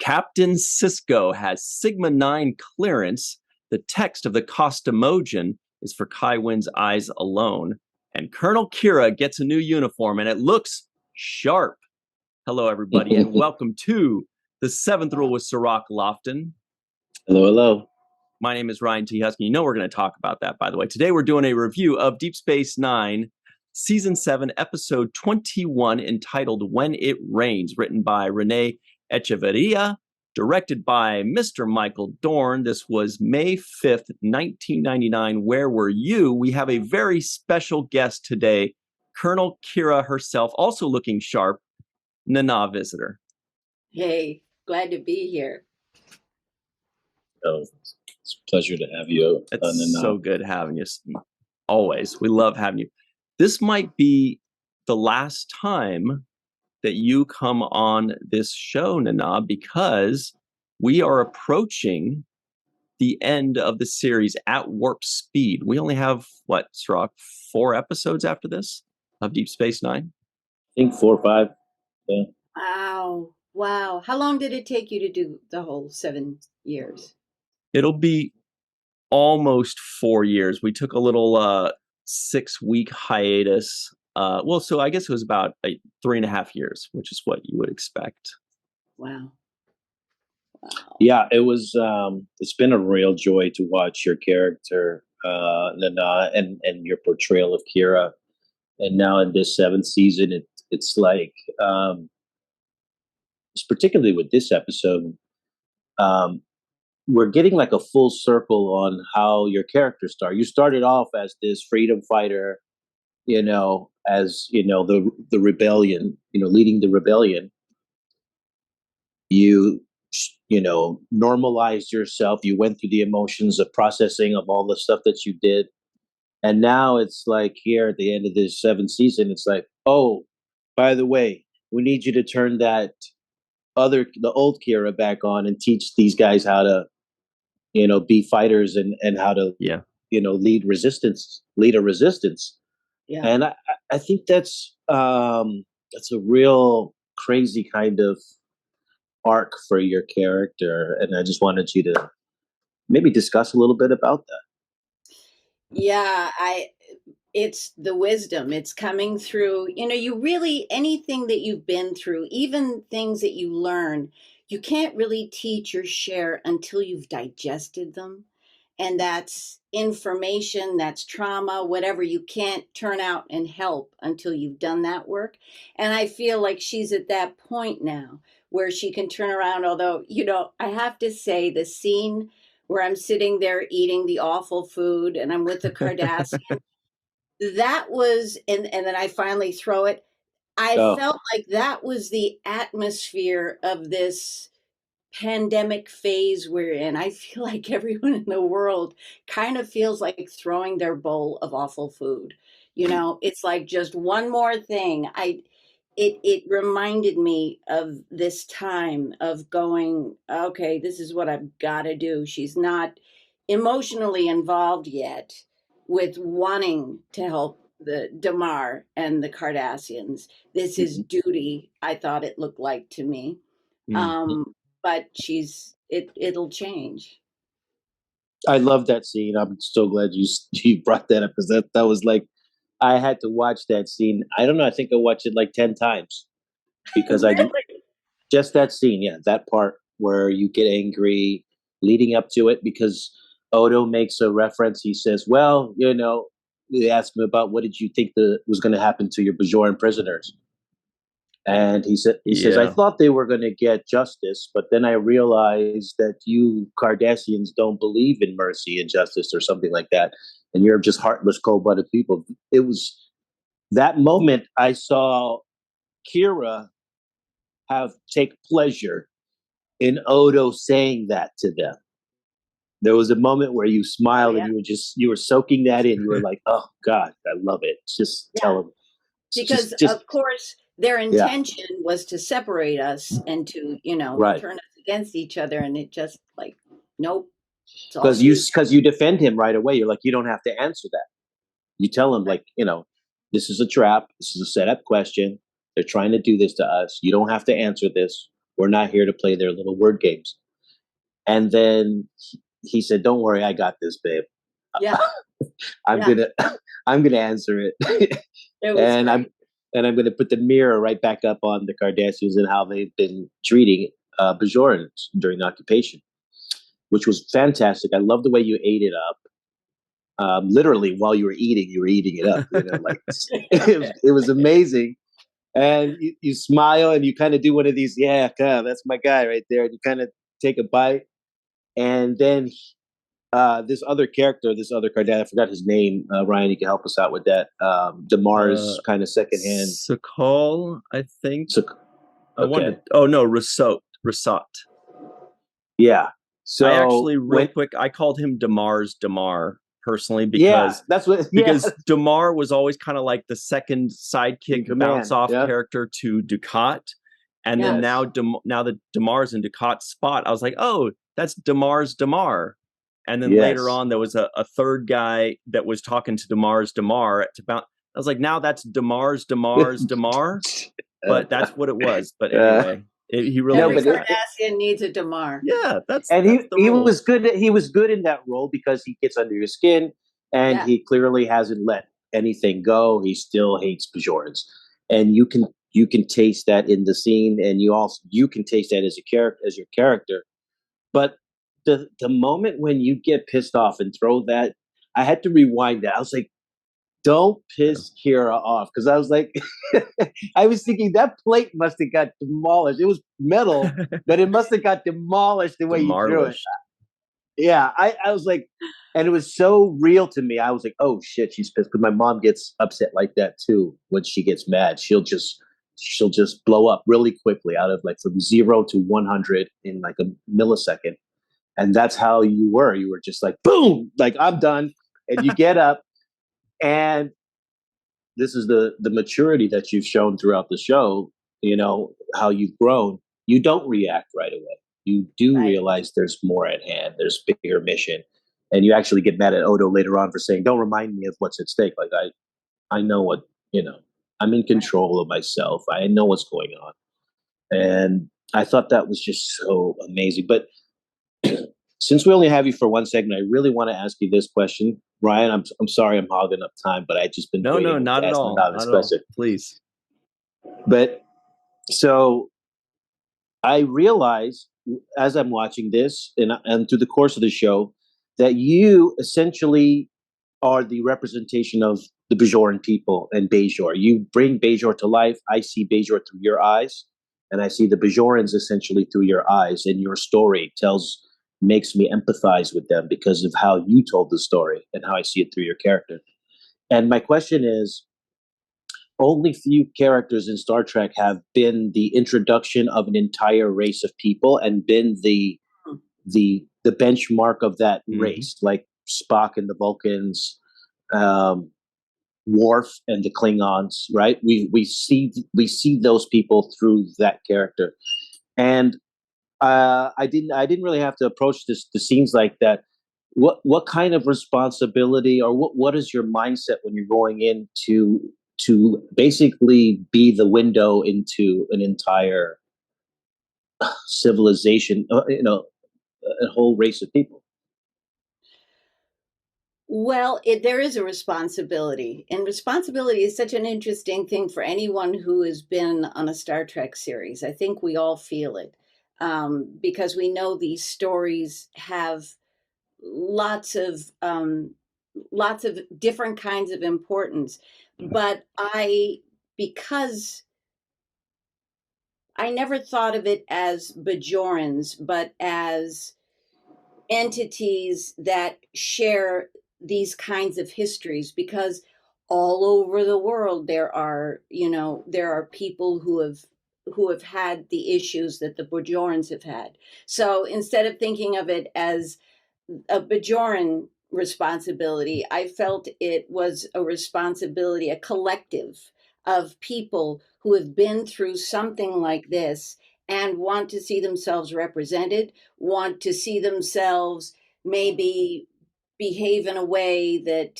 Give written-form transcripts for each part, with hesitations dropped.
Captain Sisko has Sigma-9 clearance. The text of the Costamogen is for Kai Wynn's eyes alone. And Colonel Kira gets a new uniform, and it looks sharp. Hello, everybody, and welcome to the Seventh Rule with Cirroc Lofton. Hello, hello. My name is Ryan T. Husk. You know we're going to talk about that, by the way. Today we're doing a review of Deep Space Nine, Season 7, Episode 21, entitled When It Rains, written by Renee Echeverria, directed by Mr. Michael Dorn. This was May 5th, 1999. Where were you? We have a very special guest today, Colonel Kira herself, also looking sharp, Nana visitor. Hey, glad to be here. Oh, it's a pleasure to have you. It's so good having you. Always. We love having you. This might be the last time that you come on this show, Nana, because we are approaching the end of the series at warp speed. We only have, Cirroc, 4 episodes after this of Deep Space Nine? I think 4 or 5. Yeah. Wow. How long did it take you to do the whole 7 years? It'll be almost 4 years. We took a little 6-week hiatus. So I guess it was about 3.5 years, which is what you would expect. Wow. Yeah, it was. It's been a real joy to watch your character, Nana, and your portrayal of Kira. And now in this 7th season, it's like, particularly with this episode, we're getting like a full circle on how your character started. You started off as this freedom fighter, as the rebellion, leading the rebellion. You normalized yourself. You went through the emotions of processing of all the stuff that you did, and now it's like here at the end of this 7th season, it's like, oh, by the way, we need you to turn the old Kira back on and teach these guys how to, be fighters and how to, lead a resistance. Yeah. And I think that's a real crazy kind of arc for your character. And I just wanted you to maybe discuss a little bit about that. Yeah, it's the wisdom. It's coming through, you really, anything that you've been through, even things that you learn, you can't really teach or share until you've digested them. And that's information, that's trauma, whatever. You can't turn out and help until you've done that work. And I feel like she's at that point now where she can turn around. Although, I have to say the scene where I'm sitting there eating the awful food and I'm with the Cardassian, that was, and then I finally throw it. I felt like that was the atmosphere of this pandemic phase we're in. I feel like everyone in the world kind of feels like throwing their bowl of awful food. It's like just one more thing. It reminded me of this time of going, okay, this is what I've got to do. She's not emotionally involved yet with wanting to help the Damar and the Cardassians. This is duty, I thought it looked like to me. But it'll change. I love that scene. I'm so glad you brought that up, because that was like, I had to watch that scene. I don't know. I think I watched it like 10 times because Really? Just that scene. Yeah. That part where you get angry leading up to it, because Odo makes a reference. He says, well, they asked him about what did you think was going to happen to your Bajoran prisoners? And he says, I thought they were going to get justice, but then I realized that you Cardassians don't believe in mercy and justice or something like that. And you're just heartless, cold-blooded people. It was that moment I saw Kira take pleasure in Odo saying that to them. There was a moment where you smiled and you were soaking that in. You were like, oh God, I love it. Just tell them. Because of course their intention was to separate us and to, turn us against each other. And it just like, nope. Because you defend him right away. You're like, you don't have to answer that. You tell him this is a trap. This is a setup question. They're trying to do this to us. You don't have to answer this. We're not here to play their little word games. And then he said, "Don't worry, I got this, babe. Yeah. I'm gonna I'm gonna answer it." and I'm gonna put the mirror right back up on the Cardassians and how they've been treating Bajorans during the occupation, which was fantastic. I love the way you ate it up. Literally, while you were eating it up. Like it was amazing. And you smile and you kind of do one of these, yeah, that's my guy right there. And you kind of take a bite, and then this other character, this other Cardassian, I forgot his name. Ryan, you can help us out with that. Damar's kind of secondhand. Sakal, I think. Okay. Rasot. Yeah. So I actually, quick, I called him Damar personally because because Damar was always kind of like the second sidekick bounce off character to Dukat, and then now that Damar's in Dukat's spot, I was like, oh, that's Damar's Damar. And then later on, there was a third guy that was talking to Damar's Damar to bounce. I was like, now that's Damar's Damar, but that's what it was. But anyway. He really every Cardassian needs a Damar. Yeah, he was good. He was good in that role because he gets under your skin, and he clearly hasn't let anything go. He still hates Bajorans, and you can taste that in the scene, and you can taste that as your character. But the moment when you get pissed off and throw that, I had to rewind that. I was like, don't piss Kira off, because I was like, I was thinking that plate must have got demolished. It was metal, but it must have got demolished the way you threw it. Yeah, I was like, and it was so real to me. I was like, oh shit, she's pissed, because my mom gets upset like that too. When she gets mad, she'll just blow up really quickly, out of like from 0 to 100 in like a millisecond, and that's how you were. You were just like, boom, like I'm done, and you get up. And this is the maturity that you've shown throughout the show, how you've grown. You don't react right away. You do realize there's more at hand. There's a bigger mission. And you actually get mad at Odo later on for saying, don't remind me of what's at stake. Like, I know what, I'm in control of myself. I know what's going on. And I thought that was just so amazing. But since we only have you for one segment, I really want to ask you this question. Ryan, I'm sorry I'm hogging up time, but I just been not at all. Not at all. Please. But so I realize as I'm watching this and through the course of the show that you essentially are the representation of the Bajoran people and Bajor. You bring Bajor to life. I see Bajor through your eyes, and I see the Bajorans essentially through your eyes. And your story makes me empathize with them because of how you told the story and how I see it through your character. And my question is, only few characters in Star Trek have been the introduction of an entire race of people and been the benchmark of that race, like Spock and the Vulcans, Worf and the Klingons, right? We see those people through that character. And I didn't really have to approach the scenes like that. What kind of responsibility, or what is your mindset when you're going in to basically be the window into an entire civilization, a whole race of people? Well, there is a responsibility, and responsibility is such an interesting thing for anyone who has been on a Star Trek series. I think we all feel it. Because we know these stories have lots of different kinds of importance. But because I never thought of it as Bajorans, but as entities that share these kinds of histories, because all over the world there are people who have had the issues that the Bajorans have had. So instead of thinking of it as a Bajoran responsibility, I felt it was a responsibility, a collective of people who have been through something like this and want to see themselves represented, want to see themselves maybe behave in a way that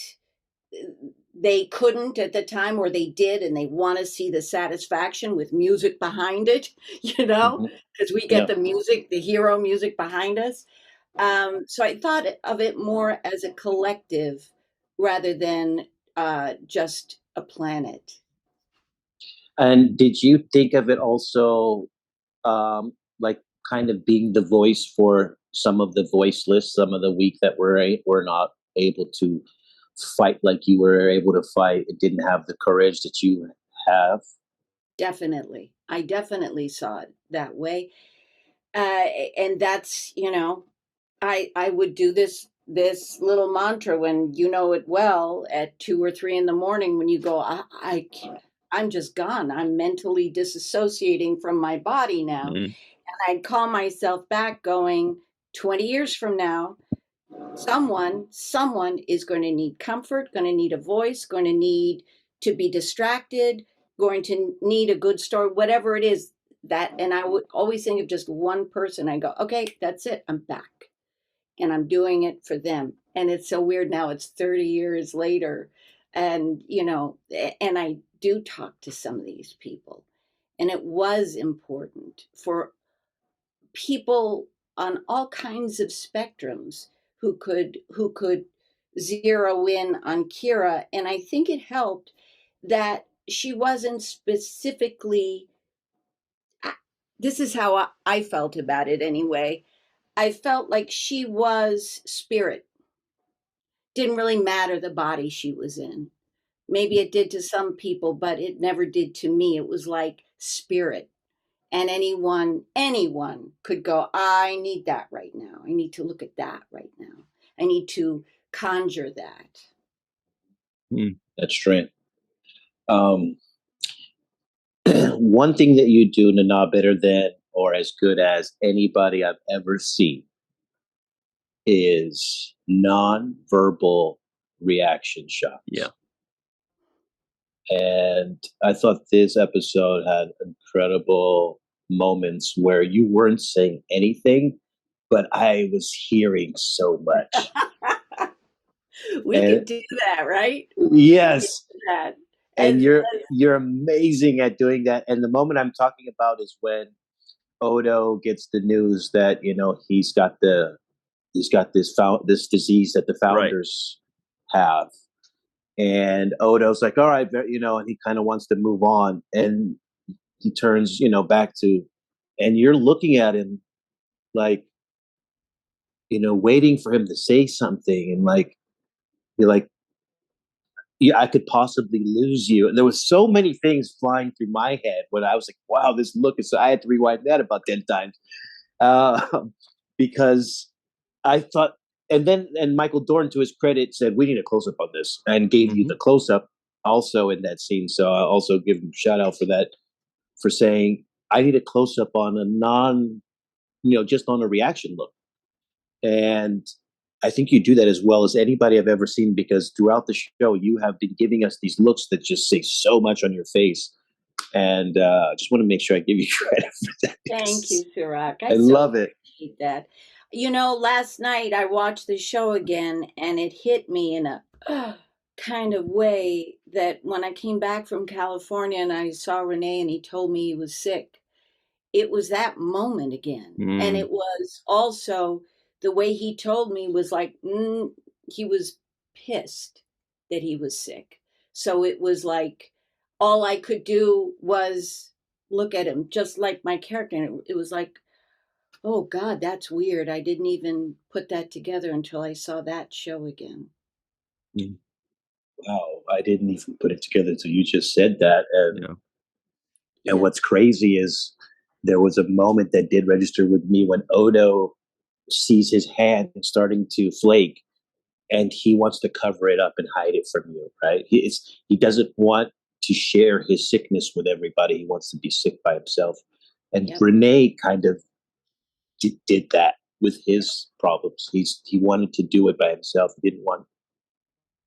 they couldn't at the time, or they did, and they want to see the satisfaction with music behind it, Mhm. because we get Yeah. the music, the hero music behind us. So I thought of it more as a collective rather than just a planet. And did you think of it also like kind of being the voice for some of the voiceless, some of the weak that were not able to fight like you were able to fight? It didn't have the courage that you have. Definitely. I definitely saw it that way. Uh, and that's, I would do this little mantra when you know it well at 2 or 3 in the morning when you go, I can't, I'm just gone. I'm mentally disassociating from my body now. Mm. And I'd call myself back going, 20 years from now, someone is going to need comfort, going to need a voice, going to need to be distracted, going to need a good story, whatever it is. That, and I would always think of just one person. I go, okay, that's it, I'm back, and I'm doing it for them. And it's so weird now, it's 30 years later, and and I do talk to some of these people, and it was important for people on all kinds of spectrums who could zero in on Kira. And I think it helped that she wasn't specifically, this is how I felt about it anyway. I felt like she was spirit. Didn't really matter the body she was in. Maybe it did to some people, but it never did to me. It was like spirit. And anyone could go, I need that right now. I need to look at that right now. I need to conjure that. That's true. Um, one thing that you do, Nana, better than or as good as anybody I've ever seen is non-verbal reaction shots. Yeah. And I thought this episode had incredible moments where you weren't saying anything, but I was hearing so much. We And can do that, right? We can yes, do that. and As, you're amazing at doing that. And the moment I'm talking about is when Odo gets the news that he's got this disease that the Right. founders have, and Odo's like, all right, and he kind of wants to move on, and he turns, back to, and you're looking at him like, waiting for him to say something, and like, you're like, yeah, I could possibly lose you. And there was so many things flying through my head when I was like, wow, this look is, I had to rewind that about 10 times. Uh, because I thought, and Michael Dorn, to his credit, said, we need a close up on this, and gave you the close up also in that scene. So I also give him a shout out for that, for saying, I need a close up on a just on a reaction look. And I think you do that as well as anybody I've ever seen, because throughout the show, you have been giving us these looks that just say so much on your face. And I just want to make sure I give you credit for that. thank you, Cirroc. I love it. Appreciate that. Last night I watched the show again, and it hit me in a kind of way that when I came back from California and I saw Renee and he told me he was sick, it was that moment again. And it was also the way he told me was like, he was pissed that he was sick. So it was like all I could do was look at him, just like my character. And it was like, oh God, that's weird. I didn't even put that together until I saw that show again. Wow, I didn't even put it together until you just said that. And Yeah. what's crazy is there was a moment that did register with me when Odo sees his hand starting to flake, and he wants to cover it up and hide it from you, right? He doesn't want to share his sickness with everybody. He wants to be sick by himself. And Yep. Renee kind of did that with his problems. He wanted to do it by himself. He didn't want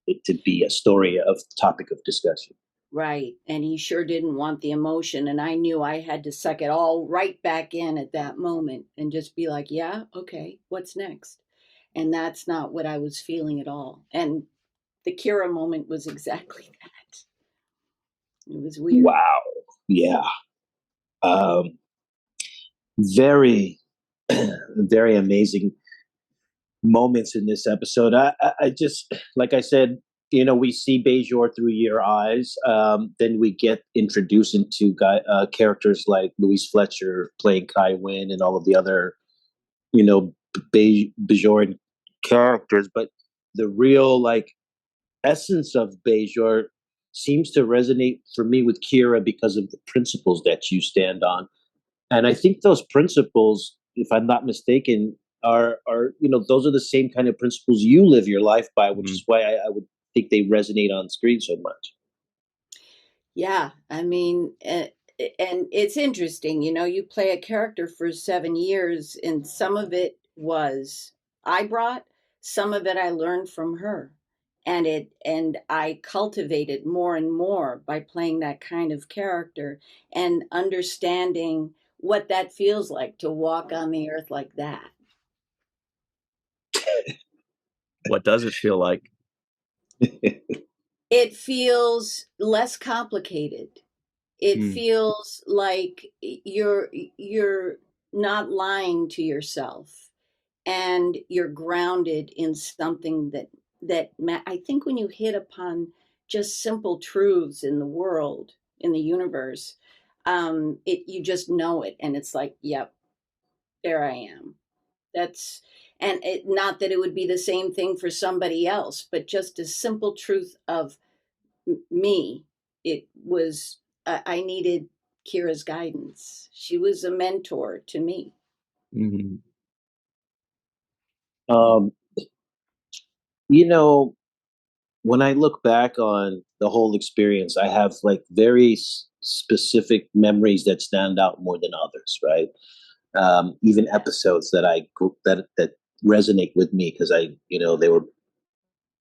it to be a story of topic of discussion. Right. And he sure didn't want the emotion. And I knew I had to suck it all right back in at that moment and just be like, yeah, okay, what's next? And that's not what I was feeling at all. And the Kira moment was exactly that. It was weird. Wow. Yeah. Very, very amazing moments in this episode. I just, like I said, we see Bajor through your eyes. Then we get introduced into characters like Louise Fletcher playing Kai Wynn and all of the other, Bajoran characters. But the real essence of Bajor seems to resonate for me with Kira because of the principles that you stand on. And I think those principles, if I'm not mistaken, are those are the same kind of principles you live your life by, which is why I would think they resonate on screen so much. Yeah, I mean, and it's interesting, you play a character for 7 years, and some of it was I brought, some of it I learned from her. And I cultivated more and more by playing that kind of character and understanding what that feels like to walk on the earth like that. What does it feel like? It feels less complicated. It feels like you're not lying to yourself, and you're grounded in something that I think when you hit upon just simple truths in the world, in the universe, you just know it, and it's like, yep, there I am. That's and not that it would be the same thing for somebody else, but just a simple truth of me. It was I needed Kira's guidance. She was a mentor to me. Mm-hmm. When I look back on the whole experience, I have very specific memories that stand out more than others, right? Even episodes that resonate with me because they were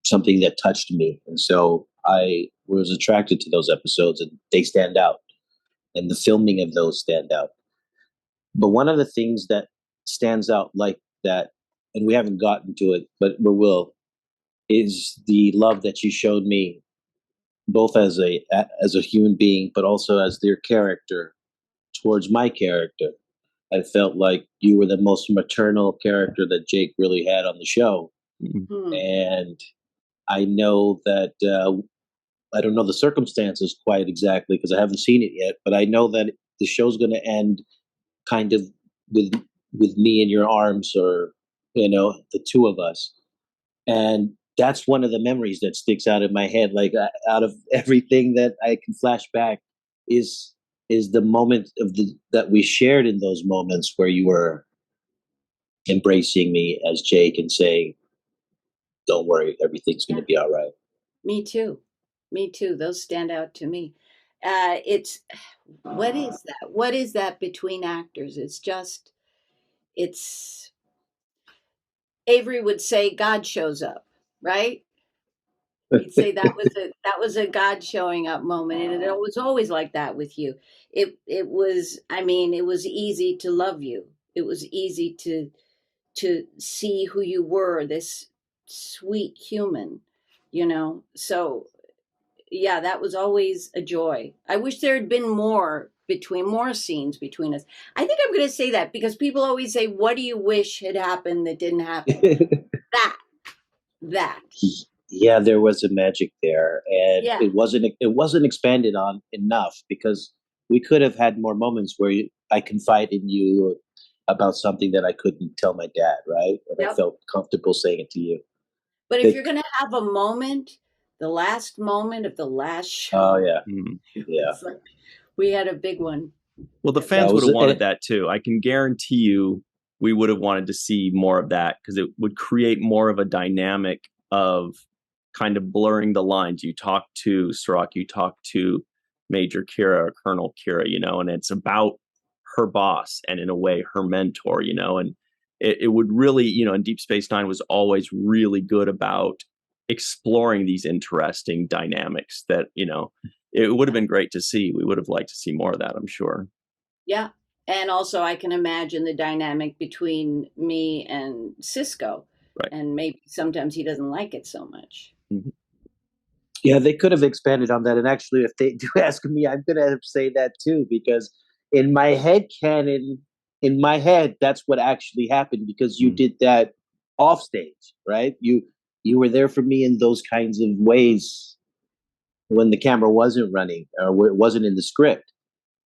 something that touched me, and so I was attracted to those episodes, and they stand out, and the filming of those stand out. But one of the things that stands out like that, and we haven't gotten to it, but we will, is the love that you showed me, both as a human being, but also as their character towards my character. I felt like you were the most maternal character that Jake really had on the show. Hmm. And I know that I don't know the circumstances quite exactly because I haven't seen it yet, but I know that the show's going to end kind of with me in your arms, or the two of us. And that's one of the memories that sticks out in my head. Out of everything that I can flash back, is the moment that we shared in those moments where you were embracing me as Jake and saying, "Don't worry, everything's going to be all right." Me too. Me too. Those stand out to me. It's what is that? What is that between actors? It's Avery would say God shows up, right? He'd say that was a God showing up moment, and it was always like that with you. It was, I mean, it was easy to love you. It was easy to see who you were, this sweet human. So yeah, that was always a joy. I wish there had been more scenes between us. I think I'm going to say that because people always say, "What do you wish had happened that didn't happen?" that. Yeah, there was a magic there, and Yeah. it wasn't expanded on enough because we could have had more moments where I confide in you about something that I couldn't tell my dad, right? And I Yep. felt comfortable saying it to you. But if you're going to have a moment, the last moment of the last show. Oh yeah, yeah. Like, we had a big one. Well, the fans would have wanted that too. I can guarantee you we would have wanted to see more of that because it would create more of a dynamic of kind of blurring the lines. You talk to Cirroc, you talk to Major Kira or Colonel Kira, and it's about her boss and in a way her mentor, and it would really, and Deep Space Nine was always really good about exploring these interesting dynamics that, it would have been great to see. We would have liked to see more of that, I'm sure. Yeah. And also I can imagine the dynamic between me and Sisko. Right. And maybe sometimes he doesn't like it so much. Mm-hmm. Yeah, they could have expanded on that. And actually, if they do ask me, I'm going to say that too, because in my head canon, in my head, that's what actually happened because you did that off stage, right? You were there for me in those kinds of ways when the camera wasn't running or it wasn't in the script.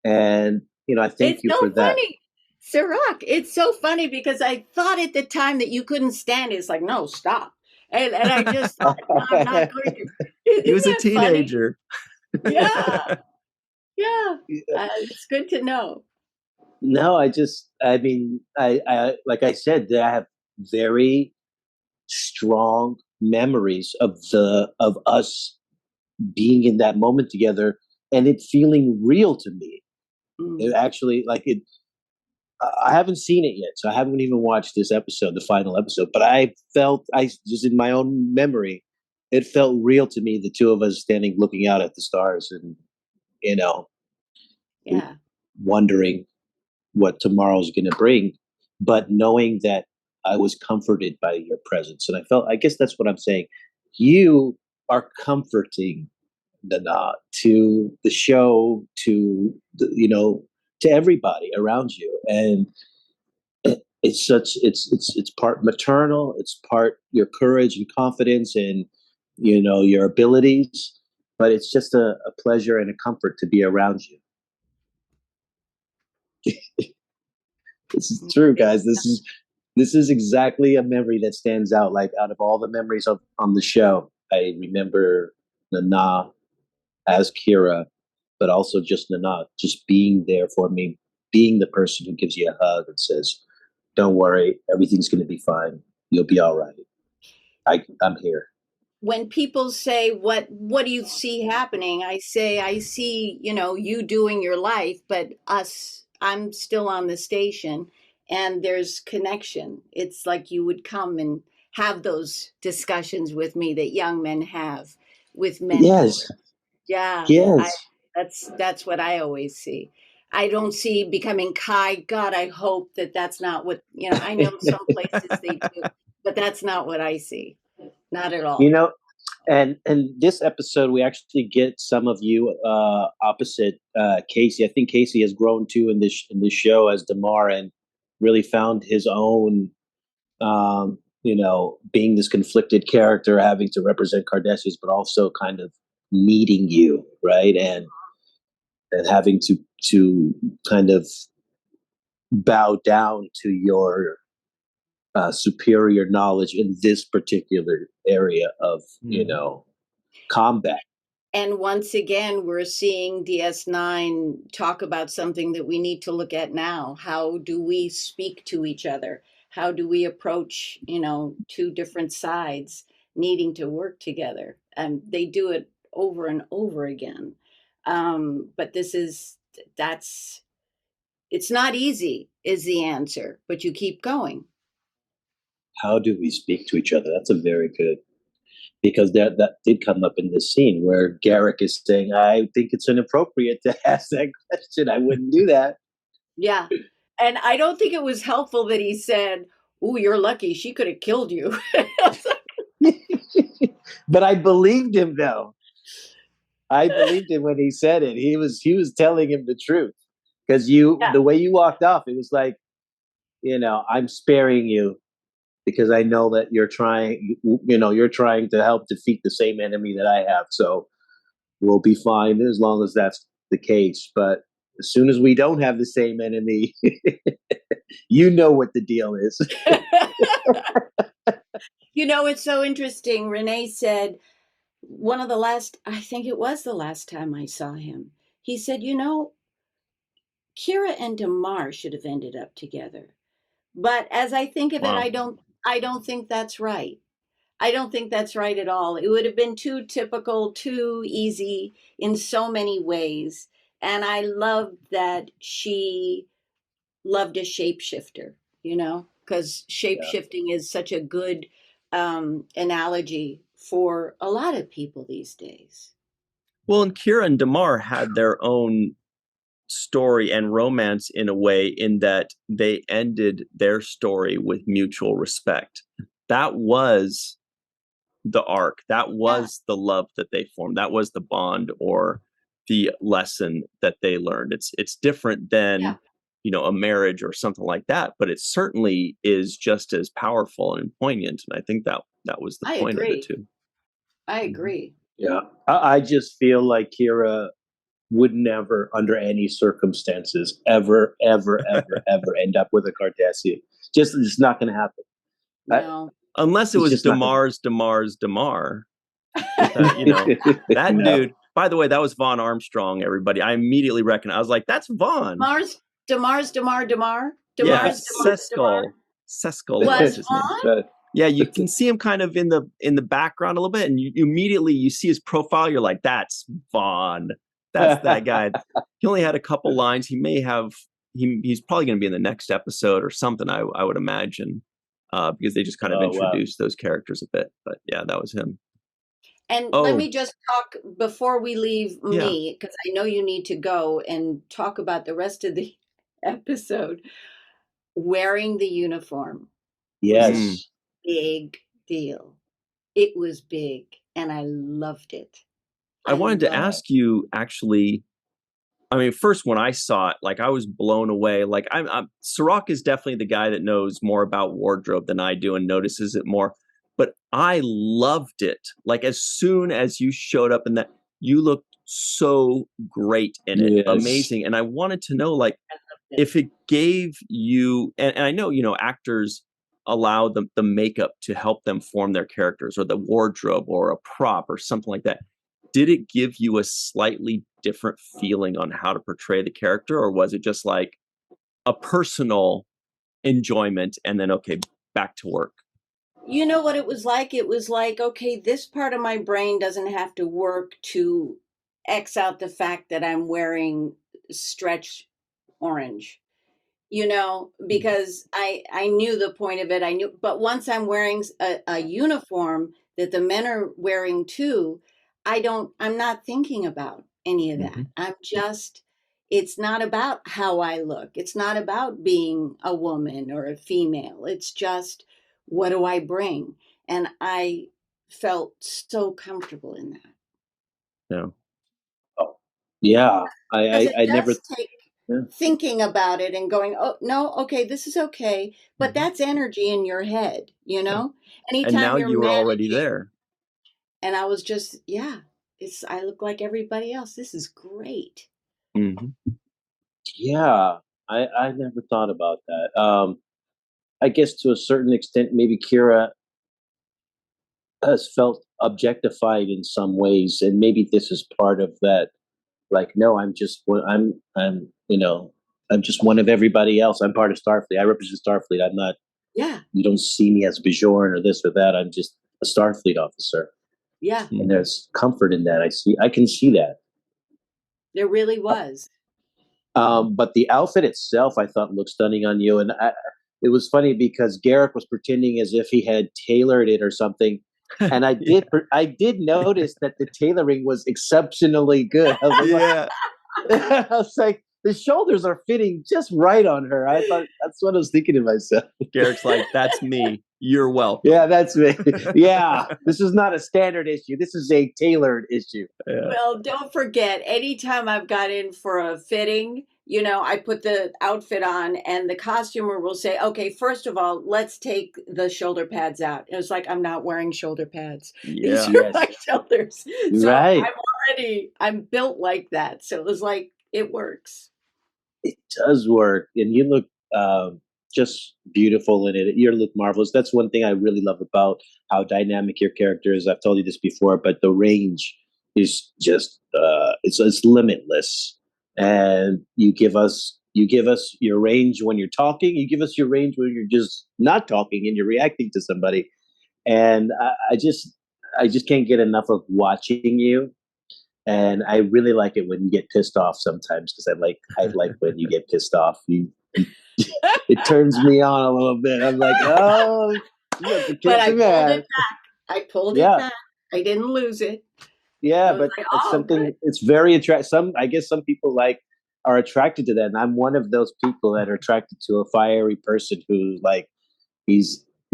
And, I thank It's you so for that. funny. Cirroc, it's so funny because I thought at the time that you couldn't stand it. It's like, no, stop. And I just thought, no, I'm not going to. He Isn't was a that funny? teenager. Yeah, yeah. It's good to know. No, I mean, like I said, I have very strong memories of us being in that moment together and it feeling real to me. It Mm. actually, like it, I haven't seen it yet, so I haven't even watched this episode, the final episode, but I just in my own memory, it felt real to me, the two of us standing looking out at the stars and, you know, Yeah. wondering what tomorrow's going to bring, but knowing that I was comforted by your presence. And I guess that's what I'm saying. You are comforting Nana to the show, to everybody around you. And it's part maternal, it's part your courage and confidence and, your abilities, but it's just a pleasure and a comfort to be around you. This is true, guys. This is exactly a memory that stands out. Like out of all the memories on the show, I remember Nana as Kira, but also just Nana, just being there for me, being the person who gives you a hug and says, "Don't worry, everything's going to be fine. You'll be all right. I'm here." When people say what do you see happening, I say I see, you doing your life, but I'm still on the station and there's connection. It's like you would come and have those discussions with me that young men have with mentors. Yes, Yeah, I yes. that's what I always see. I don't see becoming Kai. God, I hope that that's not what, I know some places they do, but that's not what I see. Not at you all. know, and this episode we actually get some of you opposite Casey. I think Casey has grown too in this show as Damar and really found his own being this conflicted character, having to represent Cardassians, but also kind of needing you, right? And having to kind of bow down to your superior knowledge in this particular area of combat. And once again, we're seeing DS9 talk about something that we need to look at now. How do we speak to each other? How do we approach, two different sides needing to work together? And they do it over and over again. But it's not easy, is the answer, but you keep going. How do we speak to each other? That's a very good, because that did come up in this scene where Garrick is saying, "I think it's inappropriate to ask that question. I wouldn't do that." Yeah. And I don't think it was helpful that he said, "Ooh, you're lucky. She could have killed you." But I believed him though. I believed him when he said it. He was telling him the truth. Because Yeah. the way you walked off, it was like, I'm sparing you because I know that you're trying to help defeat the same enemy that I have. So we'll be fine as long as that's the case. But as soon as we don't have the same enemy, you know what the deal is. It's so interesting. Renee said I think it was the last time I saw him. He said, Kira and Damar should have ended up together. But as I think of it, Wow. I don't think that's right. I don't think that's right at all. It would have been too typical, too easy in so many ways. And I loved that she loved a shapeshifter, because Yeah. shapeshifting is such a good analogy for a lot of people these days. Well, and Kira and Damar had their own story and romance in a way, in that they ended their story with mutual respect. That was the arc. That was the love that they formed. That was the bond or the lesson that they learned. It's different than a marriage or something like that, but it certainly is just as powerful and poignant. And I think that was the point of it too. I agree. Yeah, I just feel like Kira would never, under any circumstances, ever end up with a Cardassian. It's not going to happen. No. Unless it was Damar's Damar. That dude. By the way, that was Vaughn Armstrong, everybody. I immediately recognized. I was like, that's Vaughn. Damar's Damar. Seskal was his name. Yeah, you can see him kind of in the background a little bit, and you immediately see his profile. You're like, that's Vaughn. That's that guy. He only had a couple lines. He may have. He's probably going to be in the next episode or something. I would imagine, because they just kind of introduced those characters a bit. But yeah, that was him. And let me just talk before we leave me, because I know you need to go and talk about the rest of the episode. Wearing the uniform. Yes. Big deal. It was big, and I loved it. I wanted to ask you, actually, I mean, first when I saw it, like I was blown away. Like Cirroc is definitely the guy that knows more about wardrobe than I do and notices it more. But I loved it. Like as soon as you showed up in that, you looked so great in it, amazing. And I wanted to know, like, if it gave you, and I know, actors allow the makeup to help them form their characters, or the wardrobe or a prop or something like that. Did it give you a slightly different feeling on how to portray the character, or was it just like a personal enjoyment and then, okay, back to work? You know what it was like? It was like, okay, this part of my brain doesn't have to work to X out the fact that I'm wearing stretch orange, because I knew the point of it. But once I'm wearing a uniform that the men are wearing too, I'm not thinking about any of that. It's not about how I look. It's not about being a woman or a female. It's just, what do I bring? And I felt so comfortable in that. Yeah. Oh, yeah. I never take thinking about it and going, oh no, okay, this is okay. But that's energy in your head, Anytime and now you were already there. And I was just, I look like everybody else. This is great. Mm-hmm. Yeah, I never thought about that. I guess to a certain extent, maybe Kira has felt objectified in some ways, and maybe this is part of that. Like, no, I'm just one of everybody else. I'm part of Starfleet. I represent Starfleet. I'm not. Yeah. You don't see me as Bajoran or this or that. I'm just a Starfleet officer. Yeah. And there's comfort in that. I can see that. There really was. But the outfit itself, I thought, looked stunning on you. And it was funny because Garrick was pretending as if he had tailored it or something. And I did notice that the tailoring was exceptionally good. I was like, the shoulders are fitting just right on her. I thought, that's what I was thinking to myself. Garrick's like, that's me. You're welcome. Yeah, that's me. Yeah, this is not a standard issue. This is a tailored issue. Yeah. Well, don't forget, anytime I've got in for a fitting, I put the outfit on and the costumer will say, okay, first of all, let's take the shoulder pads out. And it's like, I'm not wearing shoulder pads. Yeah. These are my shoulders. So right. I'm built like that. So it was like, it works. It does work. And you look just beautiful in it. You look marvelous. That's one thing I really love about how dynamic your character is. I've told you this before, but the range is just, it's limitless. And you give us your range when you're talking. You give us your range when you're just not talking and you're reacting to somebody. And I just can't get enough of watching you. And I really like it when you get pissed off sometimes, because I like when you get pissed off. It turns me on a little bit. I'm like, oh, but I pulled it back. I pulled it back. I didn't lose it. Yeah, but it's something. Good. It's very attractive. I guess some people are attracted to that, and I'm one of those people that are attracted to a fiery person who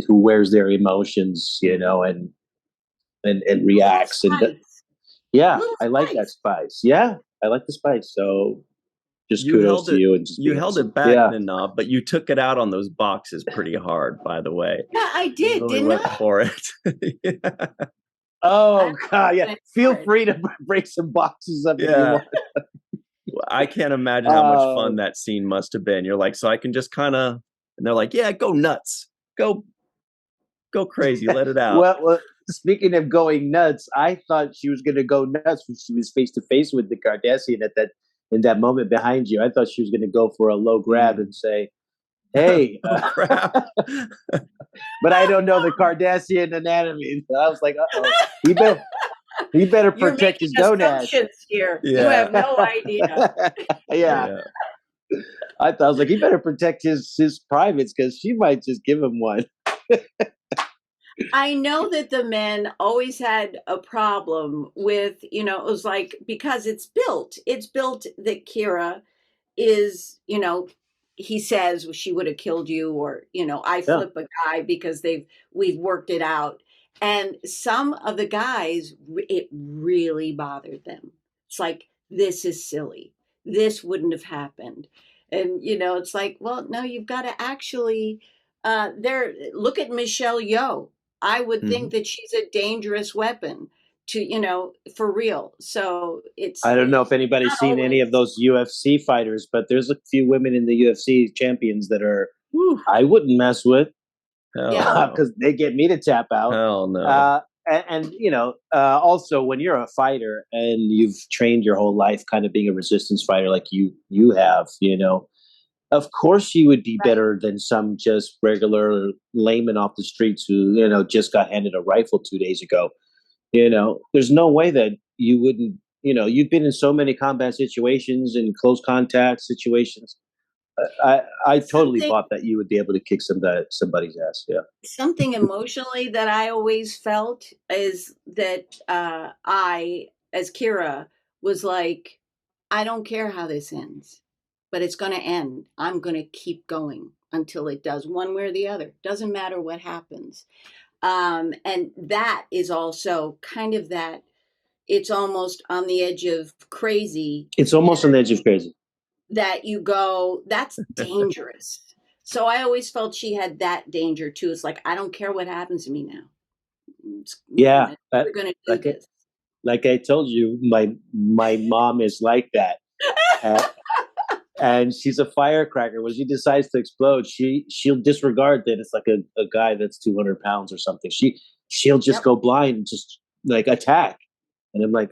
wears their emotions, and and reacts. And yeah, I like that spice. Yeah, I like the spice. So just kudos to you. And just you held it back, Nana, but you took it out on those boxes pretty hard, by the way. Yeah, I did, really didn't I? For it. Yeah. Oh, God, yeah. Feel free to break some boxes up if you want. I can't imagine how much fun that scene must have been. You're like, so I can just kind of, and they're like, yeah, go nuts. Go crazy. Let it out. Well, speaking of going nuts, I thought she was going to go nuts when she was face to face with the Cardassian in that moment behind you. I thought she was going to go for a low grab and say, hey, crap. But I don't know the Cardassian anatomy. So I was like, uh-oh, he better protect his gonads. Here. Yeah. You have no idea. Yeah. I was like, he better protect his privates because she might just give him one. I know that the men always had a problem with, it was like, because it's built that Kira is, he says she would have killed you, or, I flip a guy because we've worked it out. And some of the guys, it really bothered them. It's like, this is silly. This wouldn't have happened. And, it's like, well, no, you've got to actually, look at Michelle Yeoh. I would think that she's a dangerous weapon to, for real. So I don't know if anybody's seen any of those UFC fighters, but there's a few women in the UFC champions that I wouldn't mess with because they get me to tap out. Hell no. And also when you're a fighter and you've trained your whole life kind of being a resistance fighter like you have, of course you would be better than some just regular layman off the streets who, just got handed a rifle 2 days ago. There's no way that you wouldn't, you've been in so many combat situations and close contact situations. I totally thought that you would be able to kick somebody's ass. Yeah. Something emotionally that I always felt is that I, as Kira, was like, I don't care how this ends, but it's going to end. I'm going to keep going until it does, one way or the other. Doesn't matter what happens. And that is also kind of that. It's almost on the edge of crazy. It's almost on the edge of crazy. That you go, that's dangerous. So I always felt she had that danger too. It's like, I don't care what happens to me now. We're going to do this. Like I told you, my mom is like that. And she's a firecracker. When she decides to explode, she'll disregard that it's like a guy that's 200 pounds or something. She'll just go blind and just like attack. And I'm like,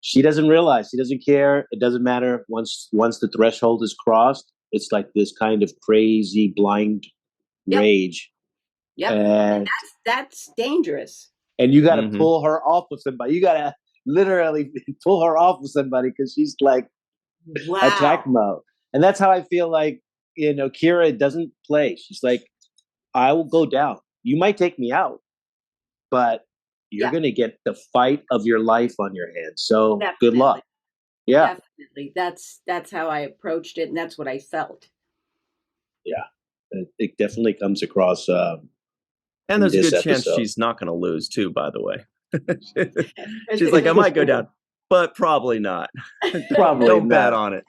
she doesn't realize, she doesn't care. It doesn't matter. Once the threshold is crossed, it's like this kind of crazy blind rage. Yeah, and that's dangerous. And you got to pull her off with somebody. You got to literally pull her off with somebody because she's like attack mode. And that's how I feel like, Kira doesn't play. She's like, I will go down. You might take me out, but you're going to get the fight of your life on your hands. So good luck. Yeah. Definitely. That's how I approached it. And that's what I felt. Yeah. It definitely comes across. And there's a good chance she's not going to lose too, by the way. She's like, I might go down, but probably not. Probably Don't bet on it.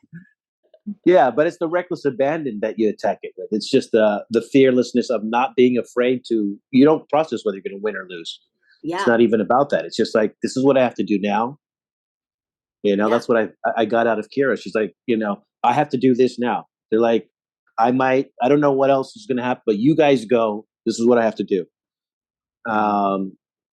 Yeah, but it's the reckless abandon that you attack it with. It's just the fearlessness of not being afraid to. You don't process whether you're going to win or lose. Yeah. It's not even about that. It's just like, this is what I have to do now. That's what I got out of Kira. She's like, I have to do this now. They're like, I don't know what else is going to happen, but you guys go. This is what I have to do. I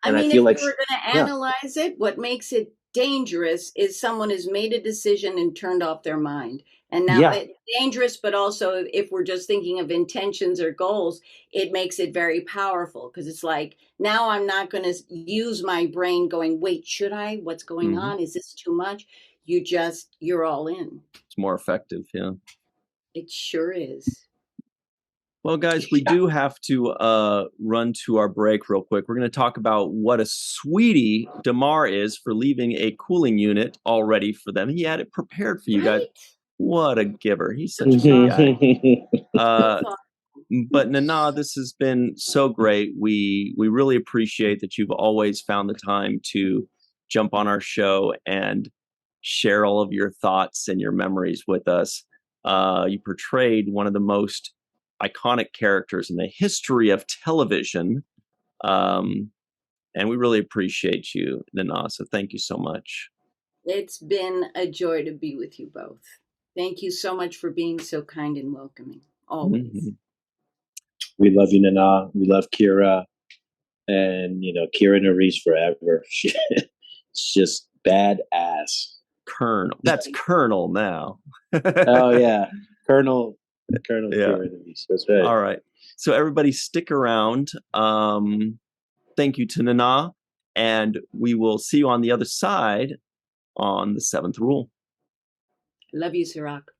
feel like if we're going to analyze it, what makes it dangerous is someone has made a decision and turned off their mind. And now it's dangerous, but also if we're just thinking of intentions or goals, it makes it very powerful because it's like, now I'm not going to use my brain going, wait, should I? What's going on? Is this too much? You're all in. It's more effective. Yeah. It sure is. Well, guys, we do have to run to our break real quick. We're going to talk about what a sweetie Damar is for leaving a cooling unit all ready for them. He had it prepared for you guys. What a giver. He's such a good guy. But Nana, this has been so great. We really appreciate that you've always found the time to jump on our show and share all of your thoughts and your memories with us. You portrayed one of the most iconic characters in the history of television. And we really appreciate you, Nana. So thank you so much. It's been a joy to be with you both. Thank you so much for being so kind and welcoming. Always. Mm-hmm. We love you, Nana. We love Kira. And, Kira Nerys forever. She's just badass. Colonel. That's Colonel now. Oh, yeah. Colonel Kira Nerys. That's right. All right. So everybody stick around. Thank you to Nana. And we will see you on the other side on the 7th Rule. Love you, Cirroc.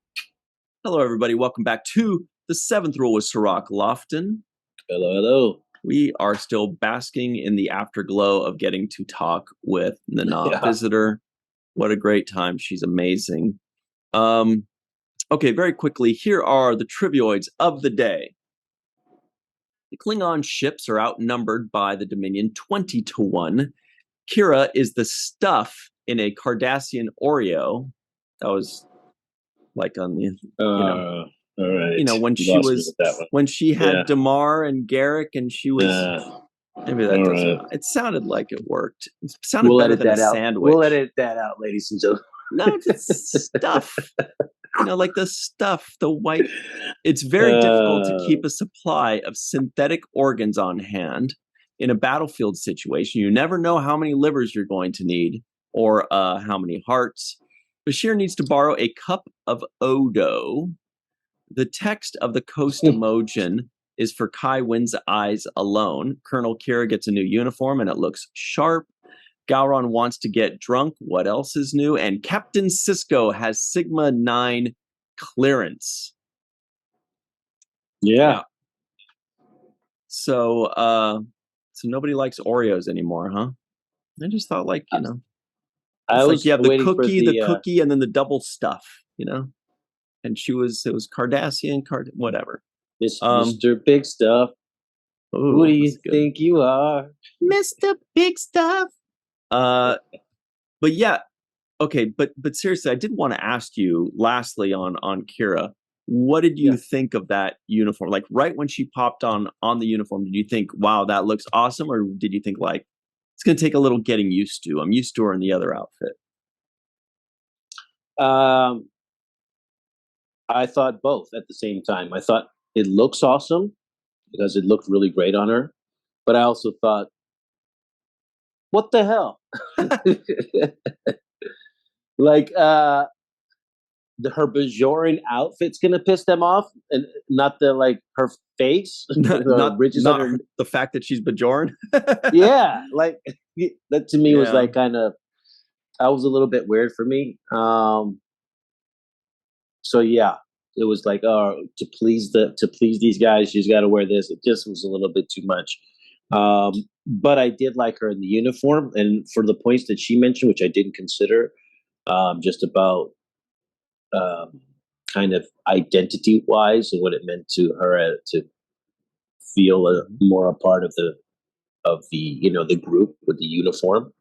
Hello, everybody. Welcome back to the 7th Rule with Cirroc Lofton. Hello. We are still basking in the afterglow of getting to talk with Nana Visitor. What a great time. She's amazing. Okay, very quickly, here are the trivioids of the day. The Klingon ships are outnumbered by the Dominion 20-1. Kira is the stuff in a Cardassian Oreo. That was like on the, all right. when she had Damar and Garrick, and she was maybe that doesn't. Right. It sounded like it worked. It sounded better than a sandwich. We'll edit that out, ladies and gentlemen. No, it's stuff. Like the stuff, the white. It's very difficult to keep a supply of synthetic organs on hand in a battlefield situation. You never know how many livers you're going to need or how many hearts. Bashir needs to borrow a cup of Odo. The text of the Coast emoji is for Kai Wynn's eyes alone. Colonel Kira gets a new uniform and it looks sharp. Gowron wants to get drunk. What else is new? And Captain Sisko has Sigma 9 clearance. Yeah. So nobody likes Oreos anymore, huh? I just thought I was you have the cookie, cookie, and then the double stuff, And it was Cardassian, whatever. Mr. Big Stuff. Ooh, who do you think you are? Mr. Big Stuff. But yeah, okay, but seriously, I did want to ask you lastly on Kira, what did you think of that uniform? Like right when she popped on the uniform, did you think, wow, that looks awesome? Or did you think it's going to take a little getting used to? I'm used to her in the other outfit. I thought both at the same time. I thought it looks awesome because it looked really great on her. But I also thought, what the hell? Her Bajoran outfit's gonna piss them off, and not her face, not the fact that she's Bajoran. Yeah, that to me was kind of, that was a little bit weird for me. So yeah, it was to please these guys, she's got to wear this. It just was a little bit too much. But I did like her in the uniform, and for the points that she mentioned, which I didn't consider, just about kind of identity wise and what it meant to her to feel more a part of the the group with the uniform.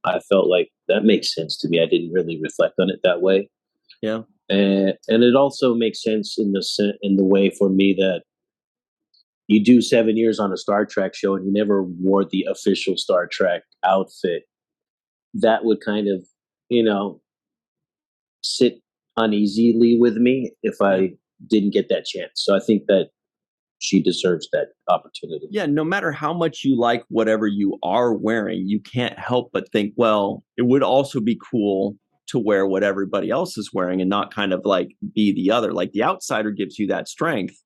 I felt like that makes sense to me. I didn't really reflect on it that way. Yeah, and it also makes sense in the way for me that you do 7 years on a Star Trek show and you never wore the official Star Trek outfit. That would kind of, sit uneasily with me if I didn't get that chance. So I think that she deserves that opportunity. Yeah, no matter how much you like whatever you are wearing, you can't help but think, well, it would also be cool to wear what everybody else is wearing and not kind of be the other. Like the outsider gives you that strength,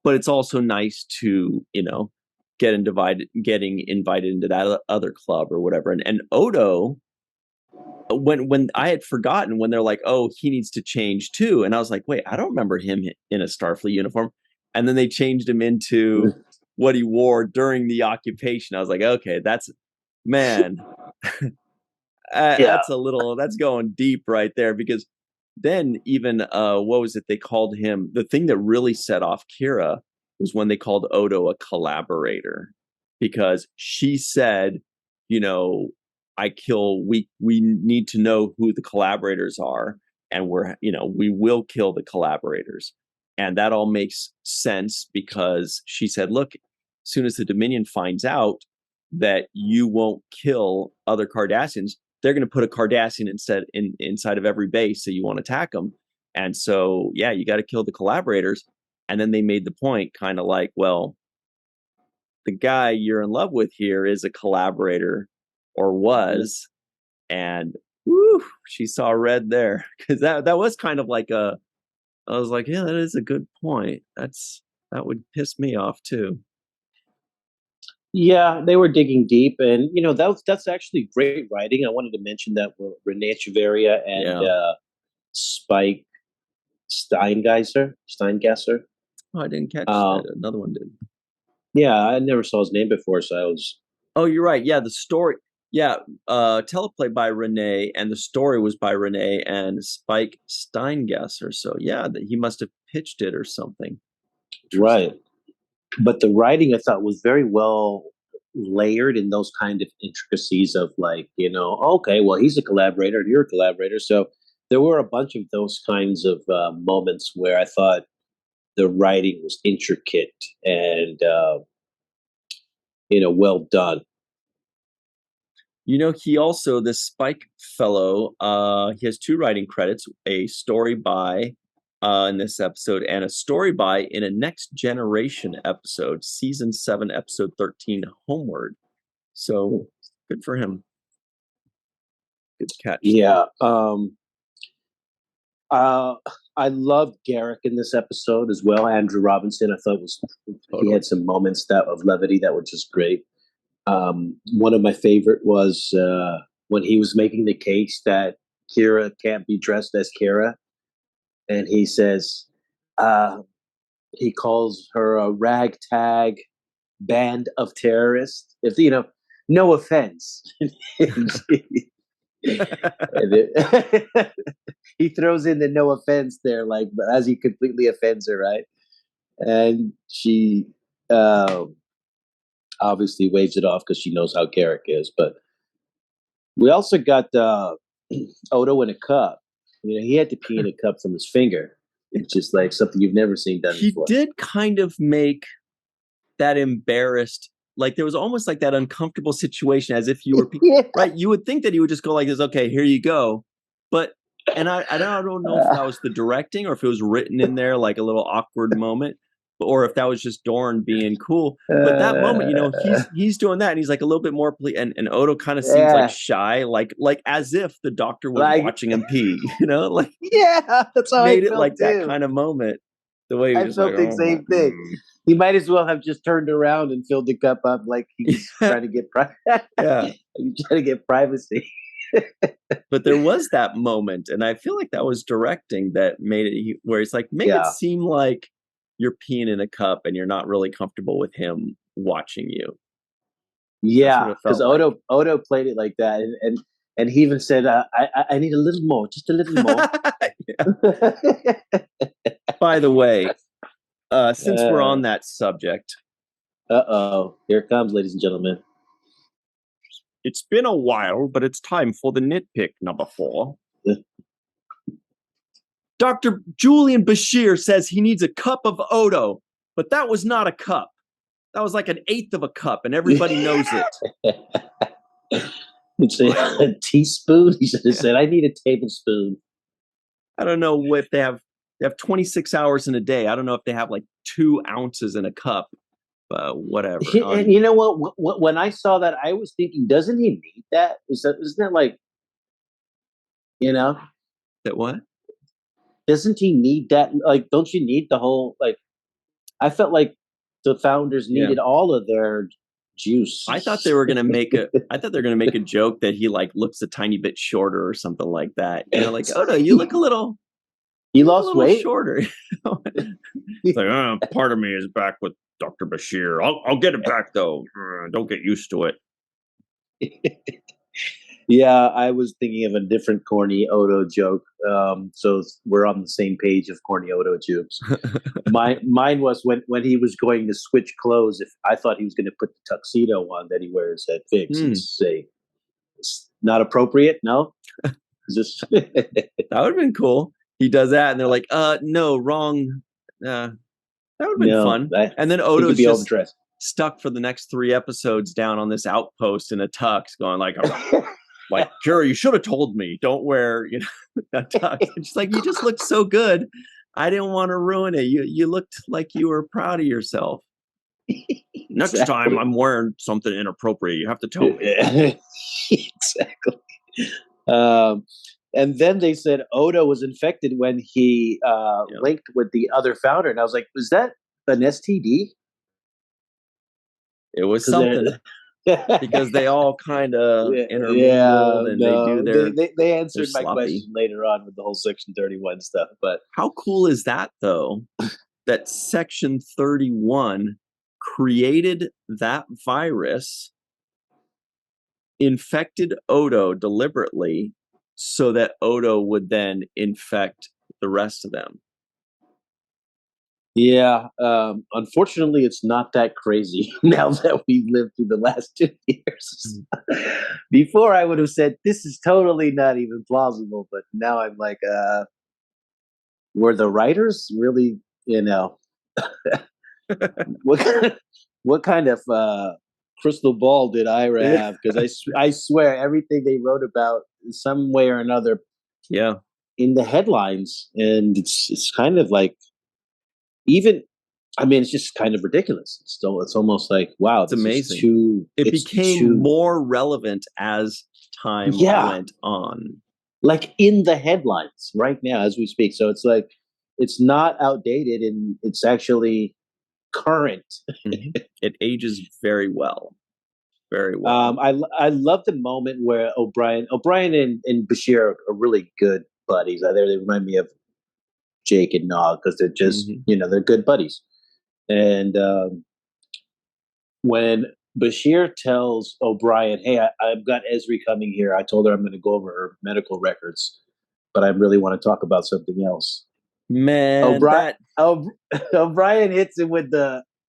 but it's also nice to, getting invited into that other club or whatever. And Odo, when I had forgotten when they're like, oh, he needs to change too. And I was like, wait, I don't remember him in a Starfleet uniform. And then they changed him into what he wore during the occupation. I was like, okay, that's that's going deep right there, because then even what was it they called him? The thing that really set off Kira was when they called Odo a collaborator, because she said, we need to know who the collaborators are, and we will kill the collaborators. And that all makes sense, because she said, look, as soon as the Dominion finds out that you won't kill other Cardassians, they're going to put a Cardassian inside of every base, so you won't attack them. And so, yeah, you got to kill the collaborators. And then they made the point, kind of like, well, the guy you're in love with here is a collaborator, or was, and whew, she saw red there, because that was kind of like I was like, yeah, that is a good point. That would piss me off too. Yeah, they were digging deep, and that's actually great writing. I wanted to mention that Renee Echeverria and Spike Steingasser. Oh, I didn't catch that. Another one did. Yeah, I never saw his name before, so I was. Oh, you're right. Yeah, the story. Yeah, teleplay by Renee, and the story was by Renee and Spike Steingasser. So yeah, he must have pitched it or something. Right. But the writing, I thought, was very well layered in those kind of intricacies of like, okay, well, he's a collaborator and you're a collaborator. So there were a bunch of those kinds of moments where I thought the writing was intricate and, well done. He also, this Spike fellow, he has 2 writing credits, a story by in this episode, and a story by in a Next Generation episode, season 7, episode 13, Homeward. So good for him. Good catch. Yeah. I loved Garrick in this episode as well. Andrew Robinson, I thought he had some moments of levity that were just great. One of my favorite was when he was making the case that Kira can't be dressed as Kira. And he says, he calls her a ragtag band of terrorists. No offense. He throws in the no offense there, like, but as he completely offends her, right? And she obviously waves it off because she knows how Garrick is. But we also got Odo in a cup. He had to pee in a cup from his finger. It's just like something you've never seen done before. He did kind of make that embarrassed, like there was almost like that uncomfortable situation, as if you were right. You would think that he would just go like this, okay, here you go. But I don't know if that was the directing or if it was written in there like a little awkward moment, or if that was just Dorn being cool. But that moment, he's doing that, and he's like a little bit more and Odo kind of seems like shy, like as if the doctor was watching him pee, like that's how made I it felt like too. That kind of moment. The way he I felt the same thing. He might as well have just turned around and filled the cup up like he was trying to get trying to get privacy. But there was that moment, and I feel like that was directing that made it where it's like make it seem like you're peeing in a cup and you're not really comfortable with him watching you. Yeah, because Odo played it like that, and he even said, "I need a little more, just a little more." By the way, since we're on that subject, here it comes, ladies and gentlemen. It's been a while, but it's time for the nitpick number 4. Dr. Julian Bashir says he needs a cup of Odo, but that was not a cup. That was like an eighth of a cup, and everybody knows it. It's a teaspoon. He should have said, "I need a tablespoon." I don't know if they have 26 hours in a day. I don't know if they have like 2 ounces in a cup. Whatever. And you know what? When I saw that, I was thinking, doesn't he need that? Isn't that like, that what? Doesn't he need that? Like, don't you need the whole, like, I felt like the founders needed all of their juice. I thought they were going to make a joke that he like looks a tiny bit shorter or something like that. Like, oh no, you look a little. You lost weight? Shorter. It's like, part of me is back with Dr. Bashir. I'll get it back though. Don't get used to it. Yeah, I was thinking of a different corny Odo joke. So we're on the same page of corny Odo jokes. Mine was when he was going to switch clothes. If I thought he was going to put the tuxedo on that he wears at Fix and say, "It's not appropriate." No, just that would have been cool. He does that, and they're like, no, wrong. That would have been fun. And then Odo's just overdressed. Stuck for the next 3 episodes down on this outpost in a tux, going like, like, Kira, you should have told me. Don't wear, a tux. And she's like, you just looked so good. I didn't want to ruin it. You looked like you were proud of yourself. Next time I'm wearing something inappropriate, you have to tell me. Exactly. And then they said Odo was infected when he linked with the other founder. And I was like, was that an STD? It was something. Because they all kind of intermingled and they do their. They answered my question later on with the whole Section 31 stuff. But how cool is that, though? That Section 31 created that virus, infected Odo deliberately, so that Odo would then infect the rest of them. Yeah, unfortunately, it's not that crazy now that we've lived through the last 2 years. Before, I would have said, this is totally not even plausible, but now I'm like, were the writers really, what kind of crystal ball did Ira have? Because I swear, everything they wrote about, some way or another, in the headlines, and it's kind of like, it's just kind of ridiculous. It's almost like, wow, it's amazing. It became more relevant as time went on. Like in the headlines right now as we speak. So it's like, it's not outdated and it's actually current. It ages very well. Very well. I love the moment where O'Brien and Bashir are really good buddies. They remind me of Jake and Nog because they're just, they're good buddies. And when Bashir tells O'Brien, hey, I've got Esri coming here. I told her I'm going to go over her medical records, but I really want to talk about something else. Man, O'Brien hits him with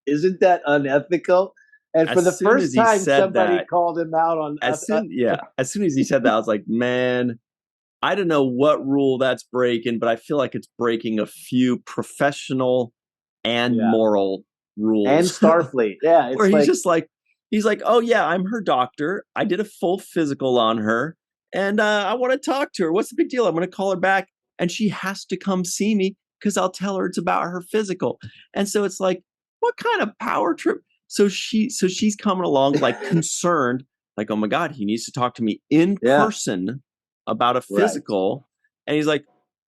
isn't that unethical? And for the first time, somebody called him out on as soon as he said that, I was like, man, I don't know what rule that's breaking, but I feel like it's breaking a few professional and moral rules. And Starfleet. Yeah. Where he's like, oh yeah, I'm her doctor. I did a full physical on her and I want to talk to her. What's the big deal? I'm going to call her back and she has to come see me because I'll tell her it's about her physical. And so it's like, what kind of power trip? So she's coming along like concerned, like, oh my God, he needs to talk to me in person about a physical. And he's like,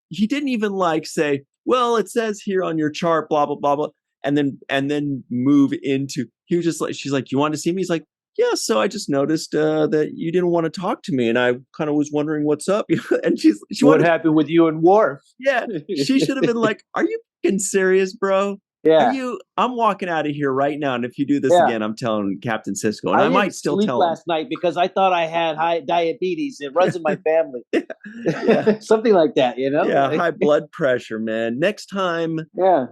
he didn't even like say, well, it says here on your chart, blah, blah, blah, blah. And then move into, he was just like, she's like, you want to see me? He's like, yeah. So I just noticed that you didn't want to talk to me. And I kind of was wondering what's up. And she what happened with you and Worf? Yeah. She should have been like, are you fucking serious, bro? Yeah. I'm walking out of here right now. And if you do this again, I'm telling Captain Sisko. And I might still tell him. Last night because I thought I had high diabetes. It runs in my family. Something like that, Yeah, high blood pressure, man. Next time,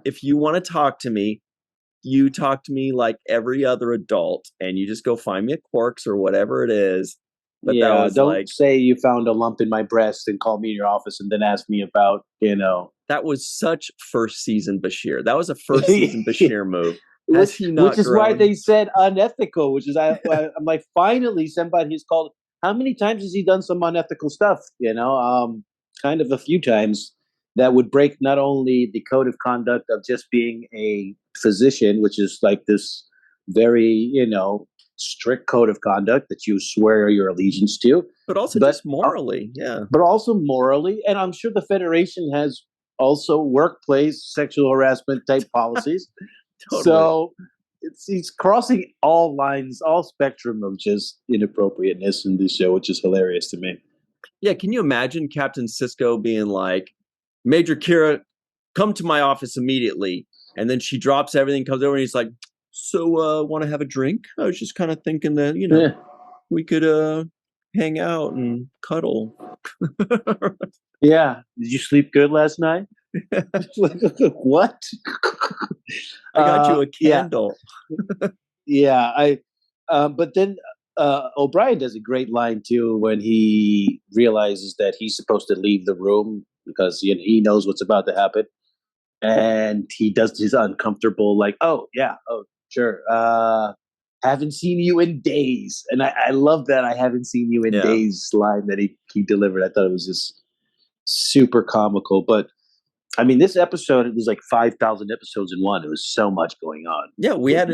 if you want to talk to me, you talk to me like every other adult. And you just go find me a Quarks or whatever it is. But don't say you found a lump in my breast and call me in your office and then ask me about, That was such first season Bashir. That was a first season Bashir move. Which is why they said unethical, which is I'm like, finally somebody who's called. How many times has he done some unethical stuff? Kind of a few times that would break not only the code of conduct of just being a physician, which is like this very, strict code of conduct that you swear your allegiance to, but also just morally, but also morally. And I'm sure the Federation has also workplace sexual harassment type policies. Totally. So he's crossing all lines, all spectrum of just inappropriateness in this show, which is hilarious to me. Yeah, can you imagine Captain Sisko being like, Major Kira, come to my office immediately. And then she drops everything, comes over, and he's like, so want to have a drink? I was just kind of thinking that, we could hang out and cuddle. Yeah. Did you sleep good last night? What? I got you a candle. Yeah. But then O'Brien does a great line too when he realizes that he's supposed to leave the room because he knows what's about to happen, and he does his uncomfortable like, "Oh yeah, oh sure, haven't seen you in days," and I love that "I haven't seen you in days" line that he delivered. I thought it was just super comical, but. I mean, this episode, it was like 5,000 episodes in one. It was so much going on. Yeah, we had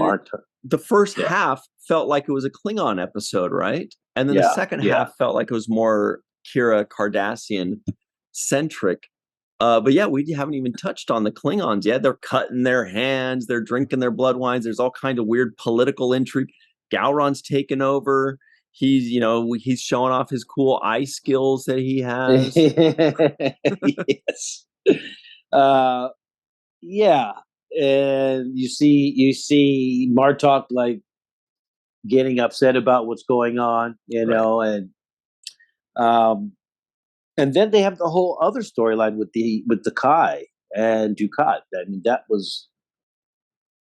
the first half felt like it was a Klingon episode, right? And then the second half felt like it was more Kira Cardassian centric. But yeah, we haven't even touched on the Klingons yet. They're cutting their hands. They're drinking their blood wines. There's all kind of weird political intrigue. Gowron's taken over. He's showing off his cool eye skills that he has. Yes. Yeah, and you see Martok like getting upset about what's going on, and then they have the whole other storyline with the Kai and Dukat. I mean, that was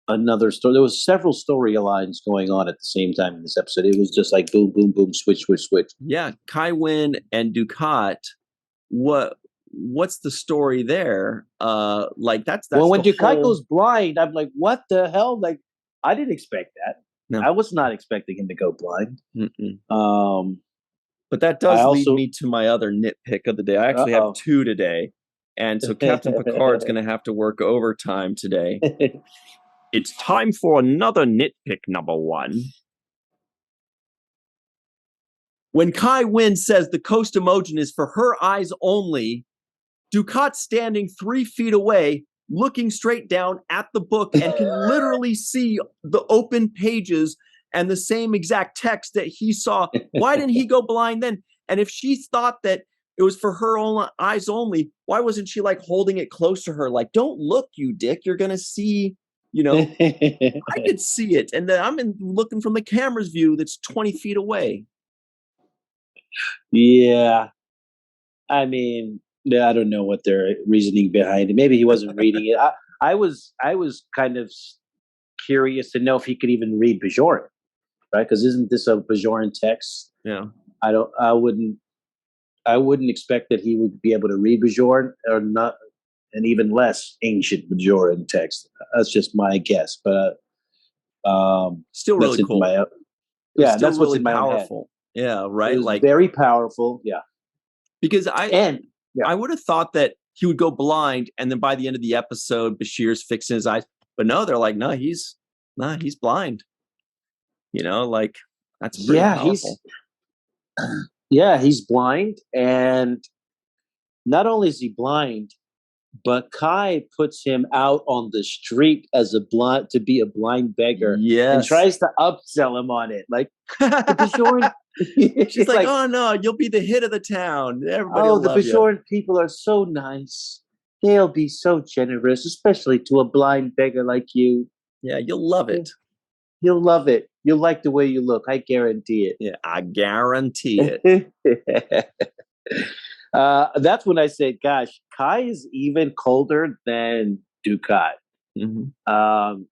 another story. There was several storylines going on at the same time in this episode. It was just like boom, boom, boom, switch, switch, switch. Yeah, Kai Wynn and Dukat. What's the story there? Like that's well, when Dukat goes blind, I'm like, what the hell? Like, I didn't expect that. No. I was not expecting him to go blind. But that does lead me to my other nitpick of the day. I actually have two today, and so Captain Picard's going to have to work overtime today. It's time for another nitpick number one. When Kai Wynn says the Coast emoji is for her eyes only, Dukat's standing 3 feet away, looking straight down at the book and can literally see the open pages and the same exact text that he saw. Why didn't he go blind then? And if she thought that it was for her own eyes only, why wasn't she like holding it close to her? Like, don't look, you dick. You're going to see, I could see it. And then I'm looking from the camera's view that's 20 feet away. Yeah. I mean, I don't know what their reasoning behind it. Maybe he wasn't reading it. I was kind of curious to know if he could even read Bajoran, right? Because isn't this a Bajoran text? Yeah. I wouldn't expect that he would be able to read Bajoran or not, and even less ancient Bajoran text. That's just my guess, but still really cool. That's what's really in my powerful. Yeah, right. Like very powerful. Yeah, because I would have thought that he would go blind, and then by the end of the episode, Bashir's fixing his eyes. But no, they're like, he's blind. Like that's pretty powerful. He's blind, and not only is he blind, but Kai puts him out on the street as to be a blind beggar, and tries to upsell him on it. Like the Bajoran. She's like, oh no, you'll be the hit of the town. Everybody will love the Bajoran people are so nice. They'll be so generous, especially to a blind beggar like you. Yeah, you'll love it. You'll love it. You'll like the way you look. I guarantee it. Yeah, I guarantee it. That's when I say, gosh, Kai is even colder than Dukat. Mm-hmm.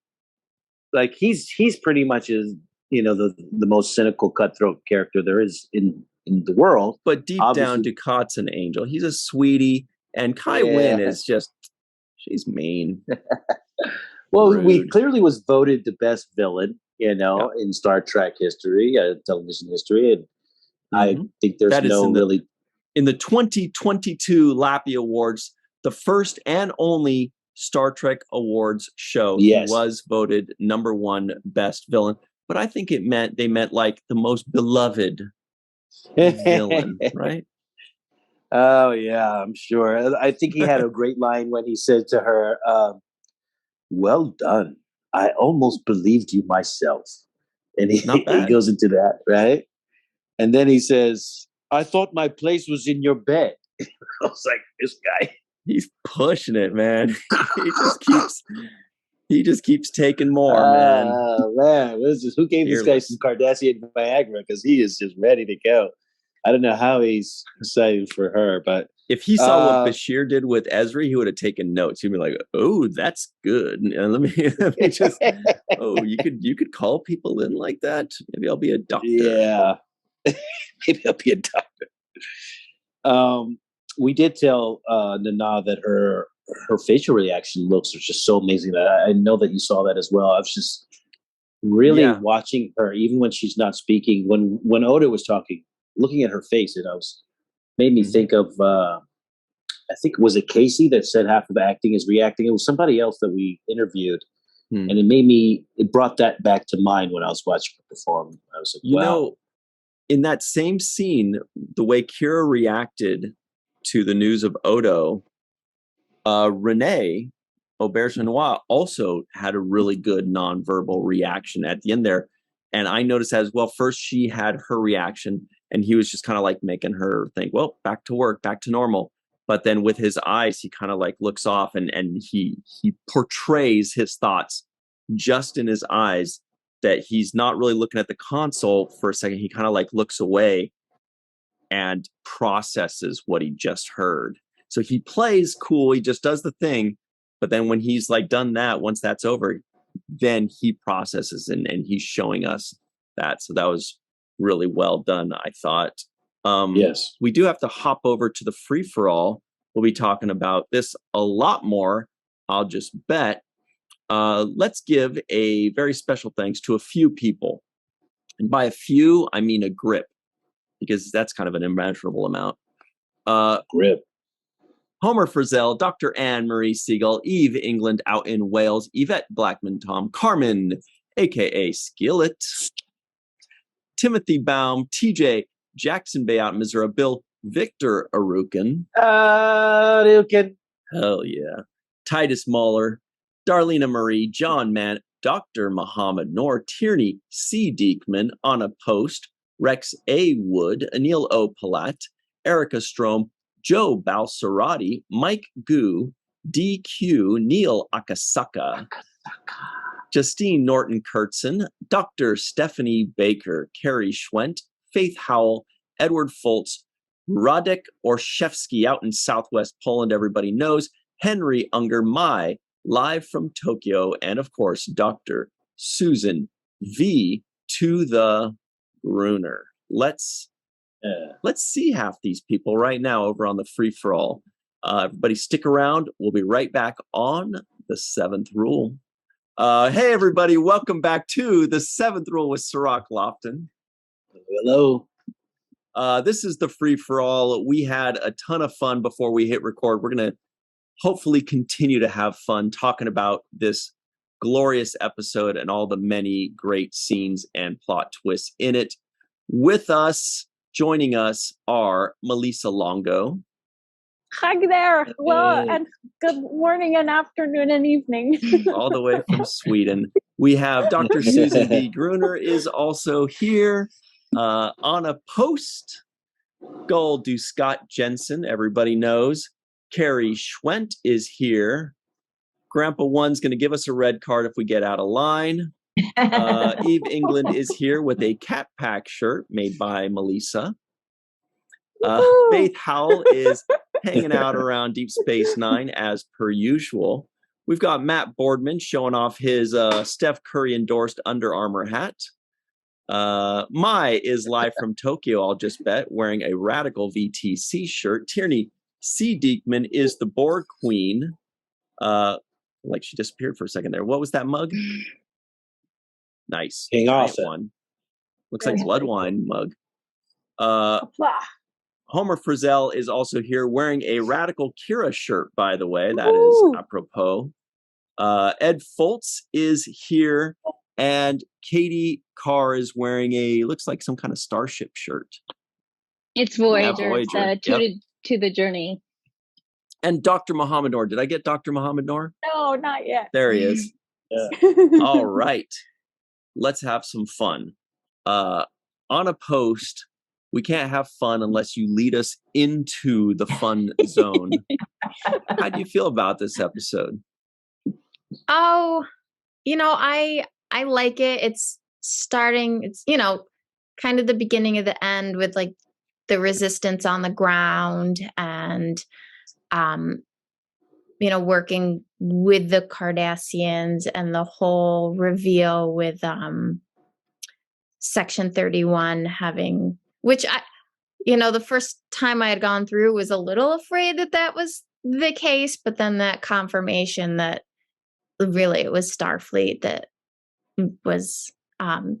Like he's pretty much the most cynical cutthroat character there is in the world. But deep down, Dukat's an angel. He's a sweetie, and Kai Wynn is she's mean. Well, he clearly was voted the best villain, in Star Trek history, television history, and I think there's in the 2022 Lappy Awards, the first and only Star Trek Awards show. He was voted number 1 best villain. But I think they meant like the most beloved villain, right? Oh yeah, I'm sure. I think he had a great line when he said to her, "Well done. I almost believed you myself." And he goes into that, right? And then he says, "I thought my place was in your bed." I was like, this guy. He's pushing it, man. He just keeps taking more, man. Oh, man. Who gave this guy some Cardassian Viagra? Because he is just ready to go. I don't know how he's excited for her, but if he saw what Bashir did with Ezri, he would have taken notes. He'd be like, "Oh, that's good. And let me just. Oh, you could call people in like that. Maybe I'll be a doctor." Yeah, maybe I'll be a doctor. We did tell Nana that her facial reaction looks are just so amazing. I know that you saw that as well. I was just really watching her, even when she's not speaking. When Odo was talking, looking at her face, it made me think of. I think was it Casey that said half of the acting is reacting. It was somebody else that we interviewed, and it brought that back to mind when I was watching her perform. I was like, wow. In that same scene, the way Kira reacted to the news of Odo, Renee Auberge-Noir also had a really good nonverbal reaction at the end there. And I noticed as well, first she had her reaction and he was just kind of like making her think, well, back to work, back to normal. But then with his eyes, he kind of like looks off and he portrays his thoughts just in his eyes, that he's not really looking at the console for a second. He kind of like looks away and processes what he just heard. So he plays cool. He just does the thing. But then when he's like done that, once that's over, then he processes and he's showing us that. So that was really well done, I thought. Yes. We do have to hop over to the free-for-all. We'll be talking about this a lot more, I'll just bet. Let's give a very special thanks to a few people. And by a few, I mean a grip, because that's kind of an immeasurable amount. Grip. Homer Frizzell, Dr. Marie Segal, Eve England out in Wales, Yvette Blackmon-Tom, Carmen, a.k.a. Skillet, Timothy Baum, TJ, Jackson-Bey out in Missouri, Bill, Victor Arucan. Arucan. Hell yeah. Titus Mohler, Darlena Marie, John Mann, Dr. Mohamed Noor, Tierney C. Dieckmann, Anna Post, Rex A. Wood, Anil O. Palat, Erica Strom, Joe Balsarati, Mike Gu, DQ, Neil Akasaka, Justine Norton Kurtzen, Dr. Stephanie Baker, Carrie Schwent, Faith Howell, Edward Foltz, Radek Orszewski out in Southwest Poland, everybody knows, Henry Unger Mai, live from Tokyo, and of course, Dr. Susan V. to the Gruner. Let's see half these people right now over on the free-for-all. Everybody stick around. We'll be right back on the Seventh Rule. Hey, everybody. Welcome back to the Seventh Rule with Cirroc Lofton. Hello. This is the free-for-all. We had a ton of fun before we hit record. We're going to hopefully continue to have fun talking about this glorious episode and all the many great scenes and plot twists in it. With us, joining us are Malissa Longo. Hi there. Hello, and good morning and afternoon and evening. All the way from Sweden. We have Dr. Susan B. Gruner is also here. Anna Post, Gold Du Scott Jensen, everybody knows. Carrie Schwent is here. Grandpa One's going to give us a red card if we get out of line. Eve England is here with a Cat Pack shirt made by Melissa. Faith Howell is hanging out around Deep Space Nine as per usual. We've got Matt Boardman showing off his Steph Curry endorsed Under Armour hat. Mai is live from Tokyo, I'll just bet, wearing a Radical VTC shirt. Tierney C. Dieckmann is the Borg Queen. Like she disappeared for a second there. What was that mug? Nice. King Arthur. One. Looks like blood wine mug. Homer Frizzell is also here wearing a Radical Kira shirt, by the way. That is apropos. Ed Foltz is here. And Katie Carr is wearing looks like some kind of starship shirt. It's Voyager. Voyager. To the journey. And Dr. Mohamed Noor. Did I get Dr. Mohamed Noor? No, not yet. There he is. All right. Let's have some fun. On a post, we can't have fun unless you lead us into the fun zone. How do you feel about this episode? Oh, I like it. It's starting, it's, kind of the beginning of the end with like the resistance on the ground and, working with the Cardassians and the whole reveal with Section 31 having, which the first time I had gone through was a little afraid that was the case, but then that confirmation that really it was Starfleet that was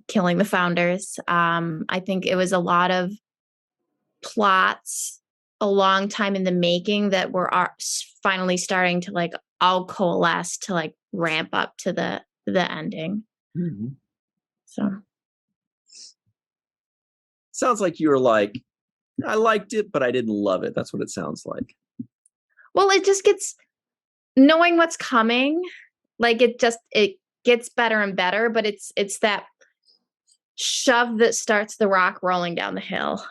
killing the founders. I think it was a lot of plots a long time in the making that were finally starting to all coalesce to ramp up to the ending. Mm-hmm. So sounds like you were like, I liked it, but I didn't love it. That's what it sounds like. Well, it just gets, knowing what's coming, it gets better and better, but it's that shove that starts the rock rolling down the hill,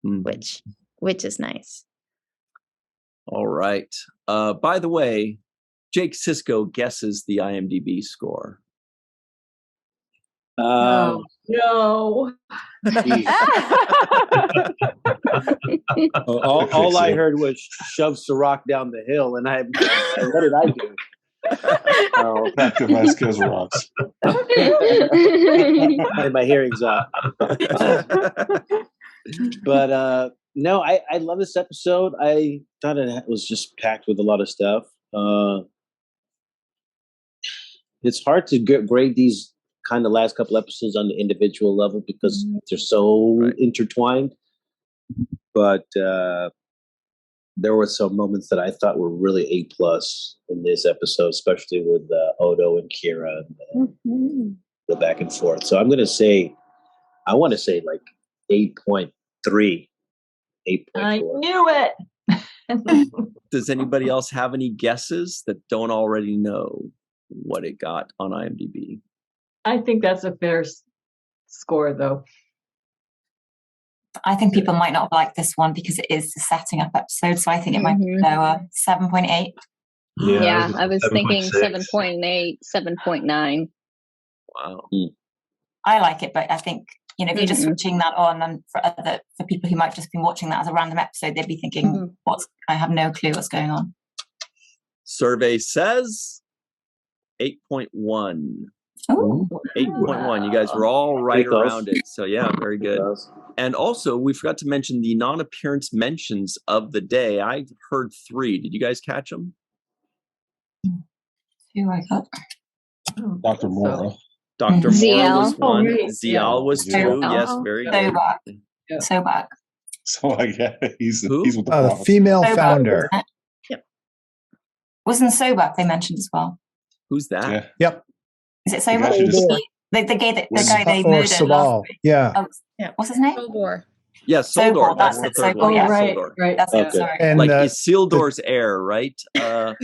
which is nice. All right. By the way, Jake Sisko guesses the IMDb score. No. all I heard was shove Cirroc down the hill, and what did I do? Effective my skills rocks. And my hearing's off. But no, I love this episode. I thought it was just packed with a lot of stuff. It's hard to grade these kind of last couple episodes on the individual level because they're so intertwined. But there were some moments that I thought were really A+ in this episode, especially with Odo and Kira and the back and forth. So I'm going to say, I want to say 8.3, 8.4. I knew it. Does anybody else have any guesses that don't already know what it got on IMDb? I think that's a fair score, though. I think people might not have liked this one because it is the setting up episode, so I think it might be lower. 7.8. Yeah, I was thinking 7.6. 7.8, 7.9. Wow. I like it, but I think, if you're just switching that on, and for people who might have just been watching that as a random episode, they'd be thinking, I have no clue what's going on. Survey says 8.1. Oh, 8.1. You guys were all right around it. So yeah, very good. And also, we forgot to mention the non-appearance mentions of the day. I heard 3. Did you guys catch them? who I got? Dr. Moore. Dr. Moore was one. right. Zial was 2. Zial. Yes, very good. So back. So he's Who? with the The promise. female Sobek, founder. wasn't it? Wasn't Sobek they mentioned as well? Who's that? Yeah. Yep. Is it The guy Sobek? she just- The guy they Or murdered Sabal. last week. Yeah. Oh, what's his name? Yes, Soldor, Soldor. that's the it, third Soldor, one. yeah. Yeah, right, Soldor. right. That's Okay. it, sorry. And Like the, Isildur's heir, right? and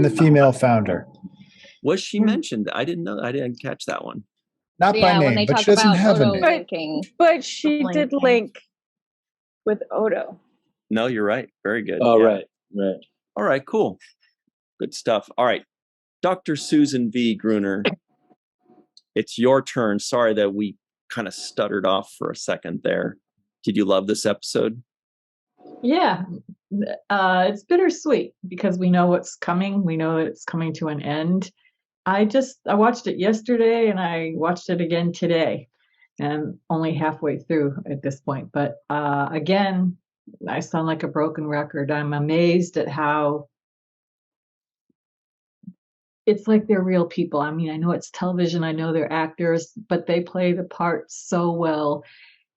the female founder. Was she mentioned? I didn't know. I didn't catch that one. Not Yeah, by when they name, but talk she doesn't about have a Odo name. linking. But she did link with Odo. No, you're right. Very good. Oh, Yeah. right. All right, cool. Good stuff. All right. Dr. Susan V. Gruner, it's your turn. Sorry that we kind of stuttered off for a second there. Did you love this episode? Yeah, it's bittersweet because we know what's coming. We know it's coming to an end. I watched it yesterday and I watched it again today, and only halfway through at this point. But again, I sound like a broken record. I'm amazed at how it's like they're real people. I mean, I know it's television, I know they're actors, but they play the part so well.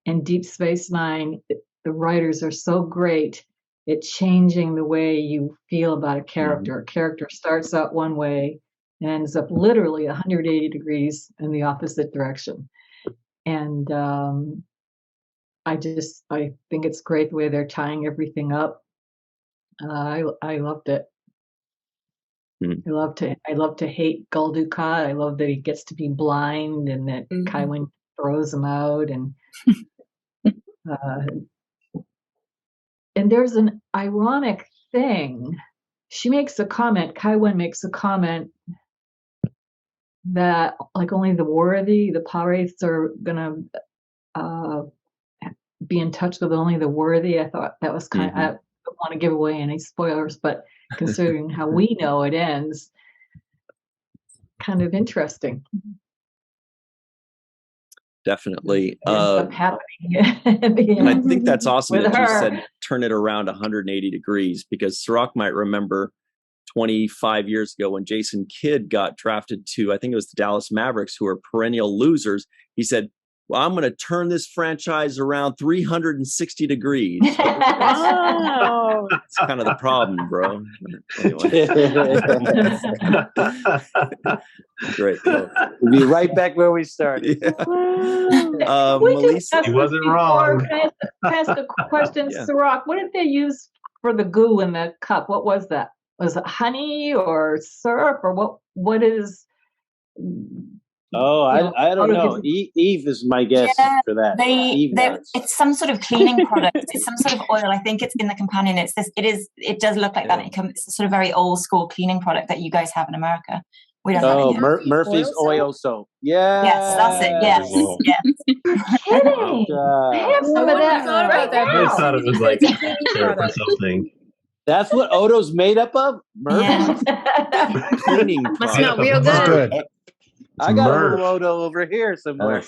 And Deep Space Nine, the writers are so great at changing the way you feel about a character. Mm-hmm. A character starts out one way and ends up literally 180 degrees in the opposite direction. And I think it's great the way they're tying everything up. I loved it. I love to hate Gul Dukat. I love that he gets to be blind and that Kaiwin throws him out. And there's an ironic thing. She makes a comment, Kaiwin makes a comment that like only the worthy, the Pirates are gonna be in touch with only the worthy. I thought that was kind of, I don't want to give away any spoilers, but considering how we know it ends, kind of interesting. Definitely. Ends up happening. And I think that's awesome With that you her. said turn it around 180 degrees, because Cirroc might remember 25 years ago when Jason Kidd got drafted to, I think it was the Dallas Mavericks, who are perennial losers. He said, well, I'm going to turn this franchise around 360 degrees. Wow. That's kind of the problem, bro. Anyway. Great. We'll be right back where we started. Yeah. We Melissa, discussed He wasn't before. wrong. Can I ask a question, Yeah. Cirroc? What did they use for the goo in the cup? What was that? Was it honey or syrup, or what is? Oh, I don't know. Eve is my guess for that. Eve knows. It's some sort of cleaning product. It's some sort of oil. I think it's in the companion. It's this. It does look like that. It's a sort of very old school cleaning product that you guys have in America. We don't have it here. Murphy's oil soap. Yeah. Yes, that's it. Yes. Whoa. Yes. Kidding. I have some of that thought right about that. I now. thought it was like syrup or something. That's what Odo's made up of? Murphy? Yeah. cleaning Must product. smell real That's good. good. I got a Murph. little Odo over here somewhere.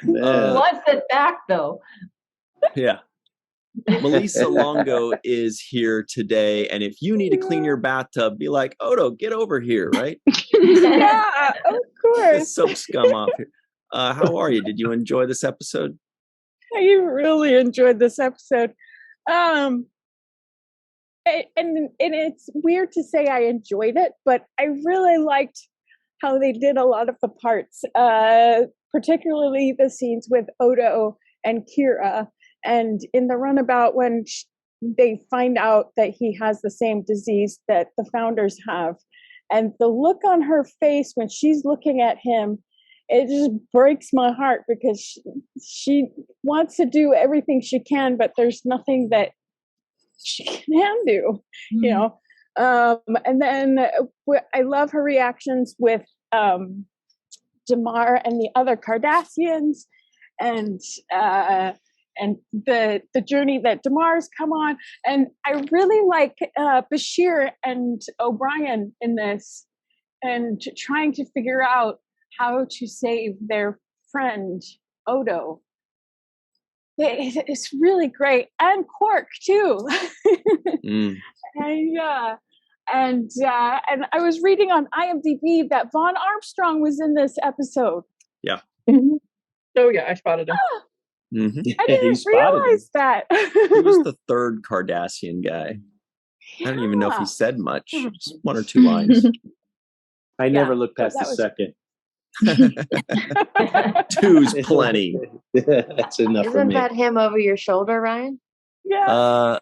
What's it back though? Yeah. Melissa Longo is here today, and if you need to clean your bathtub, be like, Odo, get over here, right? Yeah, of Get course. soap scum off here. How are you? Did you enjoy this episode? I really enjoyed this episode. And it's weird to say I enjoyed it, but I really liked how they did a lot of the parts, particularly the scenes with Odo and Kira. And in the runabout, when they find out that he has the same disease that the founders have, and the look on her face when she's looking at him, it just breaks my heart, because she wants to do everything she can, but there's nothing that she can do, you know. And then I love her reactions with Damar and the other Cardassians, and the journey that Damar's come on. And I really like Bashir and O'Brien in this, and trying to figure out how to save their friend Odo. It's really great. And Quark too. And I was reading on IMDb that Vaughn Armstrong was in this episode. Yeah. Oh yeah, I spotted him. I didn't realize that. He was the third Cardassian guy. I don't even know if he said much. Just one or two lines. I never looked past the second. Two's plenty. That's enough for Isn't me. that him over your shoulder, Ryan? Yeah.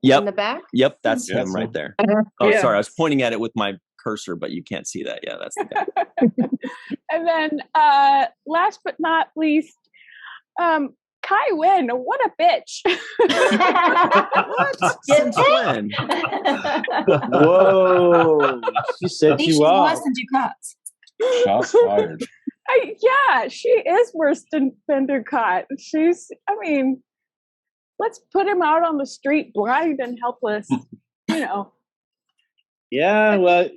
Yep. In the back? Yep, that's Yeah, him so- right there. Oh, sorry, I was pointing at it with my cursor, but you can't see that. Yeah, that's the guy. And then last but not least, Kai Wynn, what a bitch. What? Since when? Whoa. She set She's you off. worse than Ducat. Shots fired. Yeah, she is worse than Ducat. Let's put him out on the street blind and helpless, you know. Yeah, well,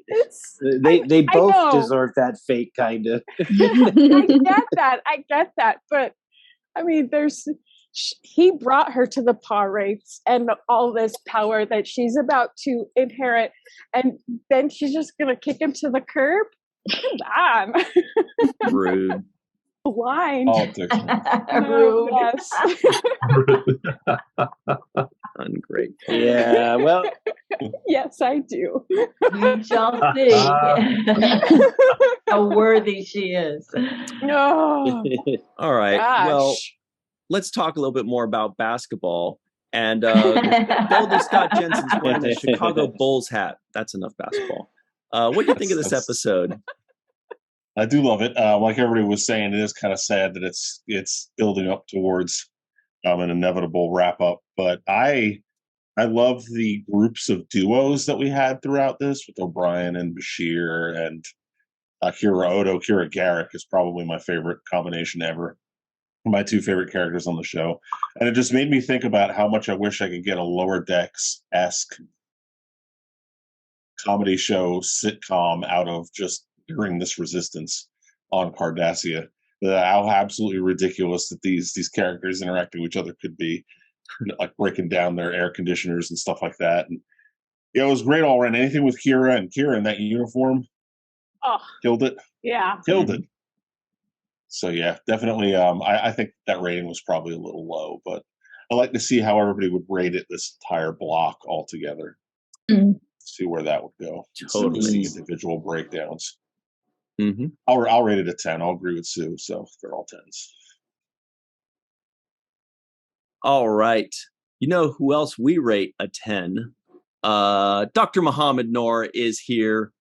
they both deserve that fate, kind of. I get that, but I mean, he brought her to the paw wraiths and all this power that she's about to inherit, and then she's just gonna kick him to the curb. Come on. Rude. Blind. Politics. Rude. Yes. Ungrateful. Yeah, well. Yes, I do. You shall see how worthy she is. No. All right. Gosh. Well, let's talk a little bit more about basketball. And Golden Scott Jensen's wearing the Chicago Bulls hat. That's enough basketball. What do you think of this episode? I do love it. Like everybody was saying, it is kind of sad that it's building up towards an inevitable wrap up. But I love the groups of duos that we had throughout this with O'Brien and Bashir and Kira Odo, Kira Garrick is probably my favorite combination ever. My two favorite characters on the show. And it just made me think about how much I wish I could get a Lower Decks-esque comedy show sitcom out of just during this resistance on Cardassia. How absolutely ridiculous that these characters interacting with each other could be, like breaking down their air conditioners and stuff like that. And it was great all around. Anything with Kira in that uniform, killed it. Yeah, killed it. So yeah, definitely. I think that rating was probably a little low, but I like to see how everybody would rate it this entire block altogether. See where that would go. Totally. Individual breakdowns. Mm-hmm. I'll rate it a 10. I'll agree with Sue. So they're all 10s. All right. You know who else we rate a 10? Dr. Mohamed Noor is here.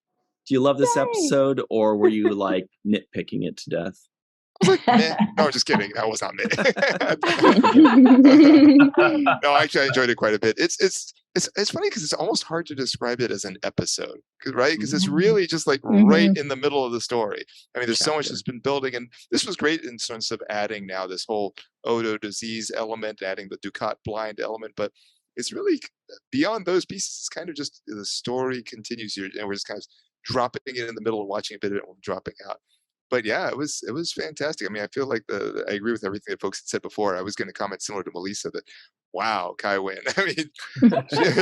Do you love this episode, or were you like nitpicking it to death? I was like, meh. No, just kidding. That was not me. No, actually, I enjoyed it quite a bit. It's funny because it's almost hard to describe it as an episode, right? Because it's really just like right in the middle of the story. I mean, there's so much that's been building, and this was great in terms of adding now this whole Odo disease element, adding the Dukat blind element, but it's really beyond those pieces. It's kind of just the story continues here, and we're just kind of dropping it in the middle and watching a bit of it and dropping out. But yeah, it was fantastic. I mean, I feel like I agree with everything that folks had said before. I was going to comment similar to Melissa that, wow, Kai Wynn. I mean,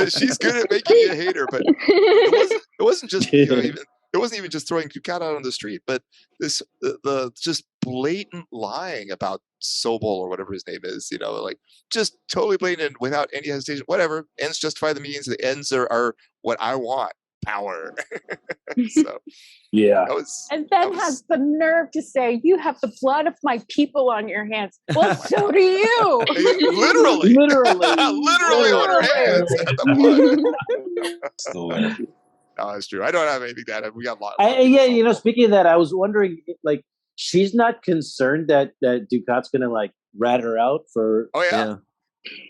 she's good at making you hate her, but it wasn't just it wasn't even just throwing Dukat out on the street, but the just blatant lying about Sobol or whatever his name is. Like just totally blatant without any hesitation. Whatever, ends justify the means. The ends are what I want. Power. So yeah, and then has the nerve to say, "You have the blood of my people on your hands." Well, so do you. literally on her hands. Still there. No, that's true. I don't have anything to add. We got a lot. Yeah, speaking of that, I was wondering, like, she's not concerned that Dukat's gonna like rat her out for. Oh yeah.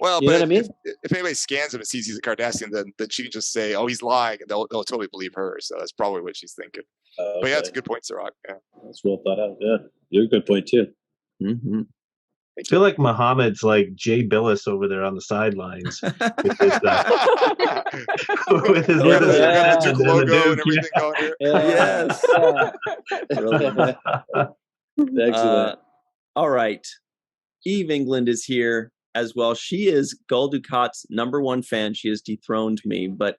Well, you know what I mean? If anybody scans him and sees he's a Cardassian, then she can just say, "Oh, he's lying," and they'll totally believe her. So that's probably what she's thinking. Okay. But yeah, it's a good point, Cirroc. Yeah, that's well thought out. Yeah, you're a good point too. Mm-hmm. I feel like Mohammed's like Jay Billis over there on the sidelines with his Duke logo and everything going here. Yes. Excellent. All right. Eve England is here as well. She is Gul Dukat's #1 fan. She has dethroned me. But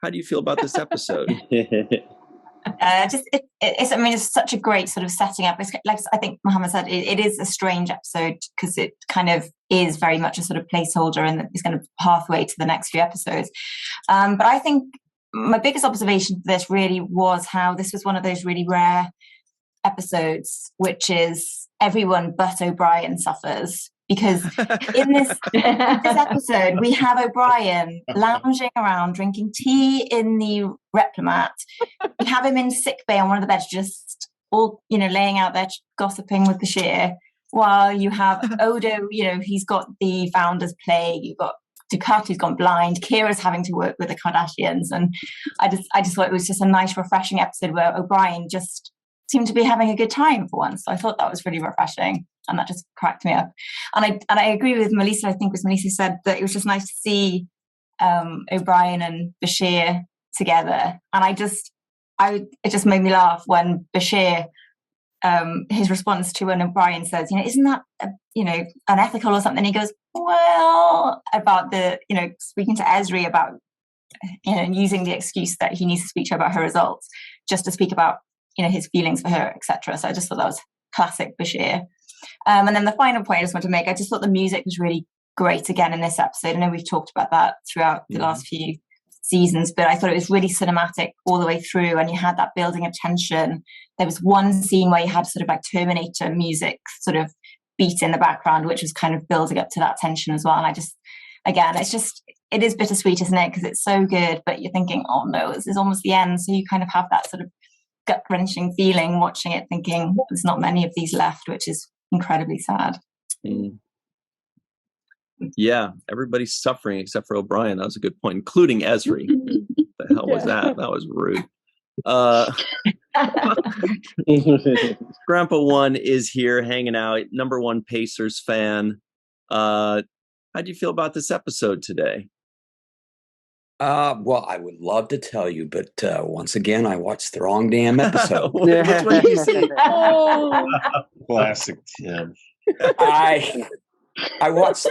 how do you feel about this episode? It's such a great sort of setting up. It's like I think Mohammed said, it is a strange episode because it kind of is very much a sort of placeholder and it's kind of pathway to the next few episodes. But I think my biggest observation for this really was how this was one of those really rare episodes, which is everyone but O'Brien suffers. Because in this episode, we have O'Brien lounging around, drinking tea in the Replomat. We have him in sickbay on one of the beds, just all, laying out there gossiping with Bashir. While you have Odo, he's got the Founder's Plague. You've got Dukat, who's gone blind. Kira's having to work with the Cardassians. And I just thought it was just a nice, refreshing episode where O'Brien just seemed to be having a good time for once. So I thought that was really refreshing. And that just cracked me up. And I agree with Melissa. I think it was Melissa said that it was just nice to see O'Brien and Bashir together. And it just made me laugh when Bashir, his response to when O'Brien says, isn't that unethical or something? He goes, well, about the speaking to Ezri about using the excuse that he needs to speak to her about her results, just to speak about his feelings for her, etc. So I just thought that was classic Bashir. And then the final point I just want to make, I just thought the music was really great again in this episode. I know we've talked about that throughout the last few seasons, but I thought it was really cinematic all the way through, and you had that building of tension. There was one scene where you had sort of like Terminator music sort of beat in the background, which was kind of building up to that tension as well. And it is bittersweet, isn't it? Because it's so good, but you're thinking, oh no, this is almost the end. So you kind of have that sort of gut-wrenching feeling watching it, thinking there's not many of these left, which is incredibly sad. Yeah, everybody's suffering except for O'Brien. That was a good point, including Ezri. The hell was that? That was rude. Grandpa One is here hanging out, #1 Pacers fan. How do you feel about this episode today? Well, I would love to tell you, but once again, I watched the wrong damn episode. Which one did you see? Oh, Classic Tim. I watched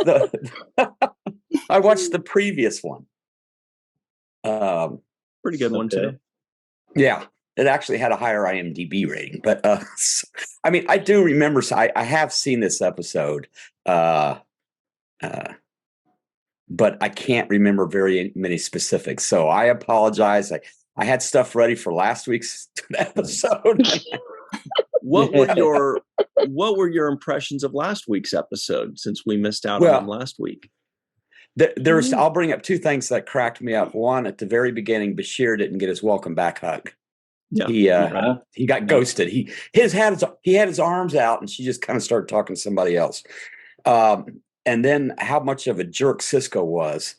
I watched the previous one. Pretty good one too. Yeah, it actually had a higher IMDb rating, but I mean, I do remember. So I have seen this episode, but I can't remember very many specifics. So I apologize. I had stuff ready for last week's episode. What were your impressions of last week's episode, since we missed out on them last week? I'll bring up two things that cracked me up. One, at the very beginning, Bashir didn't get his welcome back hug. Yeah. He got ghosted. He had his arms out, and she just kind of started talking to somebody else. And then how much of a jerk Sisko was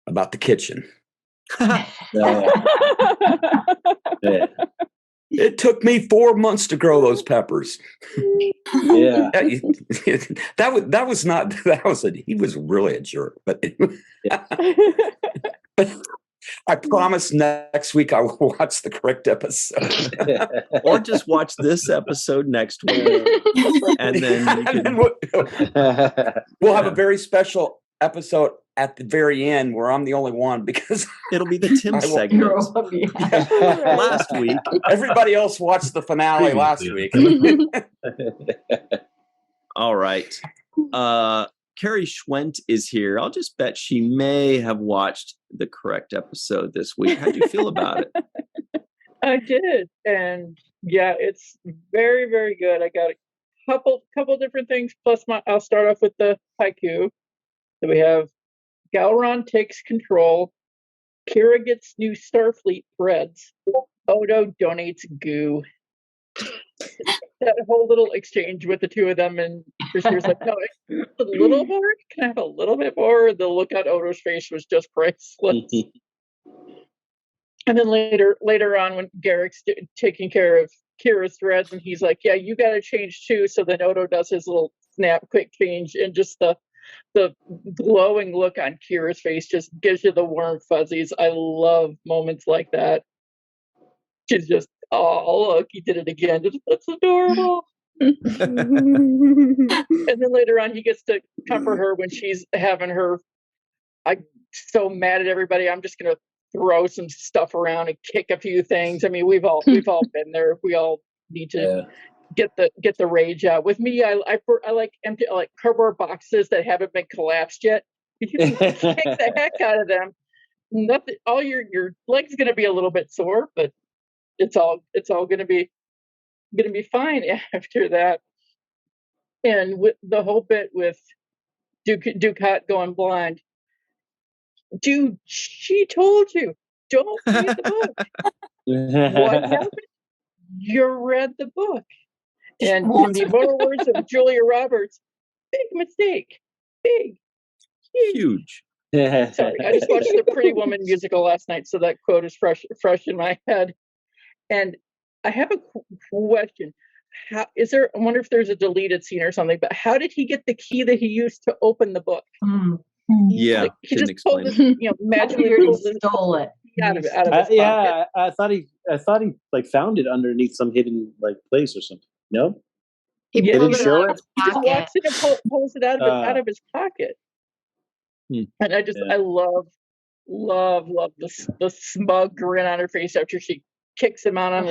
about the kitchen. It took me 4 months to grow those peppers. Yeah. He was really a jerk, but I promise next week I will watch the correct episode. Or just watch this episode next week. And then we'll have a very special episode at the very end where I'm the only one, because it'll be the Tim segment. Last week. Everybody else watched the finale last week. All right. Carrie Schwent is here. I'll just bet she may have watched the correct episode this week. How do you feel about it? I did, and yeah, it's very, very good. I got a couple different things. Plus, I'll start off with the haiku. So we have Gowron takes control. Kira gets new Starfleet threads. Odo donates goo. That whole little exchange with the two of them, and Bashir's like, no, a little more? Can I have a little bit more? The look on Odo's face was just priceless. And then later on, when Garrick's taking care of Kira's threads, and he's like, yeah, you got to change too. So then Odo does his little snap, quick change, and just the glowing look on Kira's face just gives you the warm fuzzies. I love moments like that. She's just, oh, look, he did it again. That's adorable. And then later on, he gets to comfort her when she's having her, I'm so mad at everybody, I'm just going to throw some stuff around and kick a few things. I mean, we've all been there. We all need to get the rage out. With me, I like empty, like cardboard boxes that haven't been collapsed yet. You can kick the heck out of them. Nothing. All your leg's going to be a little bit sore, but it's all going to be fine after that. And with the whole bit with Ducat going blind, dude, she told you, don't read the book. What happened? You read the book. And in the immortal words of Julia Roberts, big mistake. Big. Huge. Sorry, I just watched the Pretty Woman musical last night, so that quote is fresh in my head. And I have a question. I wonder if there's a deleted scene or something, but how did he get the key that he used to open the book? Yeah, like, he just pulled it, magically stole it out of his pocket. Yeah, I thought he like found it underneath some hidden like place or something. No, he didn't show it. He just walks in and pulls it out of his pocket. And I love the smug grin on her face after she kicks him out on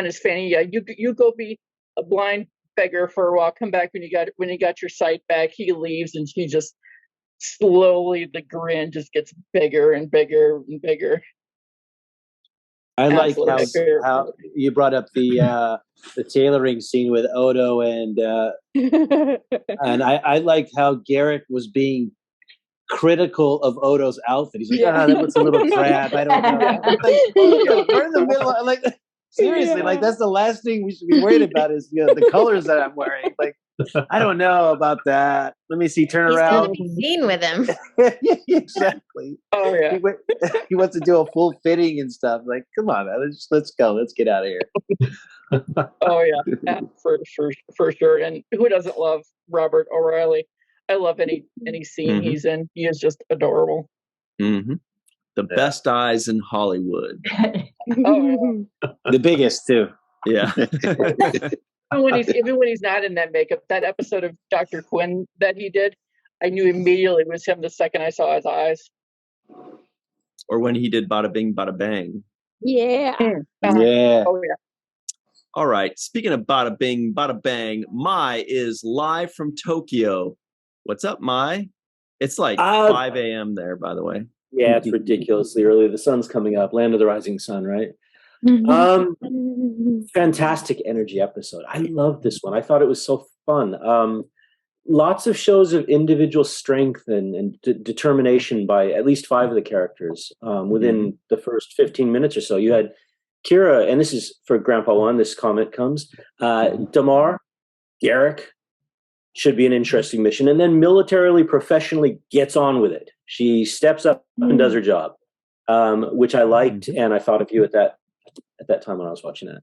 his fanny. Yeah, you go be a blind beggar for a while. Come back when you got your sight back. He leaves, and she just slowly, the grin just gets bigger and bigger and bigger. I like how you brought up the tailoring scene with Odo, and I like how Garrick was being critical of Odo's outfit. He's like, that looks a little drab. I don't know. Like, we're in the middle. Seriously, like that's the last thing we should be worried about is the colors that I'm wearing. Like, I don't know about that. Let me see. Turn He's around. gonna be seen with him. Exactly. Oh yeah. He wants to do a full fitting and stuff. Like, come on, man. Let's go. Let's get out of here. Oh yeah, for sure. And who doesn't love Robert O'Reilly? I love any scene he's in. He is just adorable. Mm-hmm. The best eyes in Hollywood. Oh, yeah. The biggest too. Yeah. Even when he's not in that makeup, that episode of Dr. Quinn that he did, I knew immediately it was him the second I saw his eyes. Or when he did Bada Bing, Bada Bang. Yeah. Yeah. Oh yeah. All right. Speaking of Bada Bing, Bada Bang, Mai is live from Tokyo. What's up, Mai? It's like 5 a.m. there, by the way. Yeah, it's ridiculously early. The sun's coming up. Land of the Rising Sun, right? Fantastic energy episode. I love this one. I thought it was so fun. Lots of shows of individual strength and determination by at least 5 of the characters within the first 15 minutes or so. You had Kira, and this is for Grandpa One, this comment comes, Damar, Garrick, should be an interesting mission, and then militarily, professionally gets on with it. She steps up and does her job, which I liked, and I thought of you at that time when I was watching that.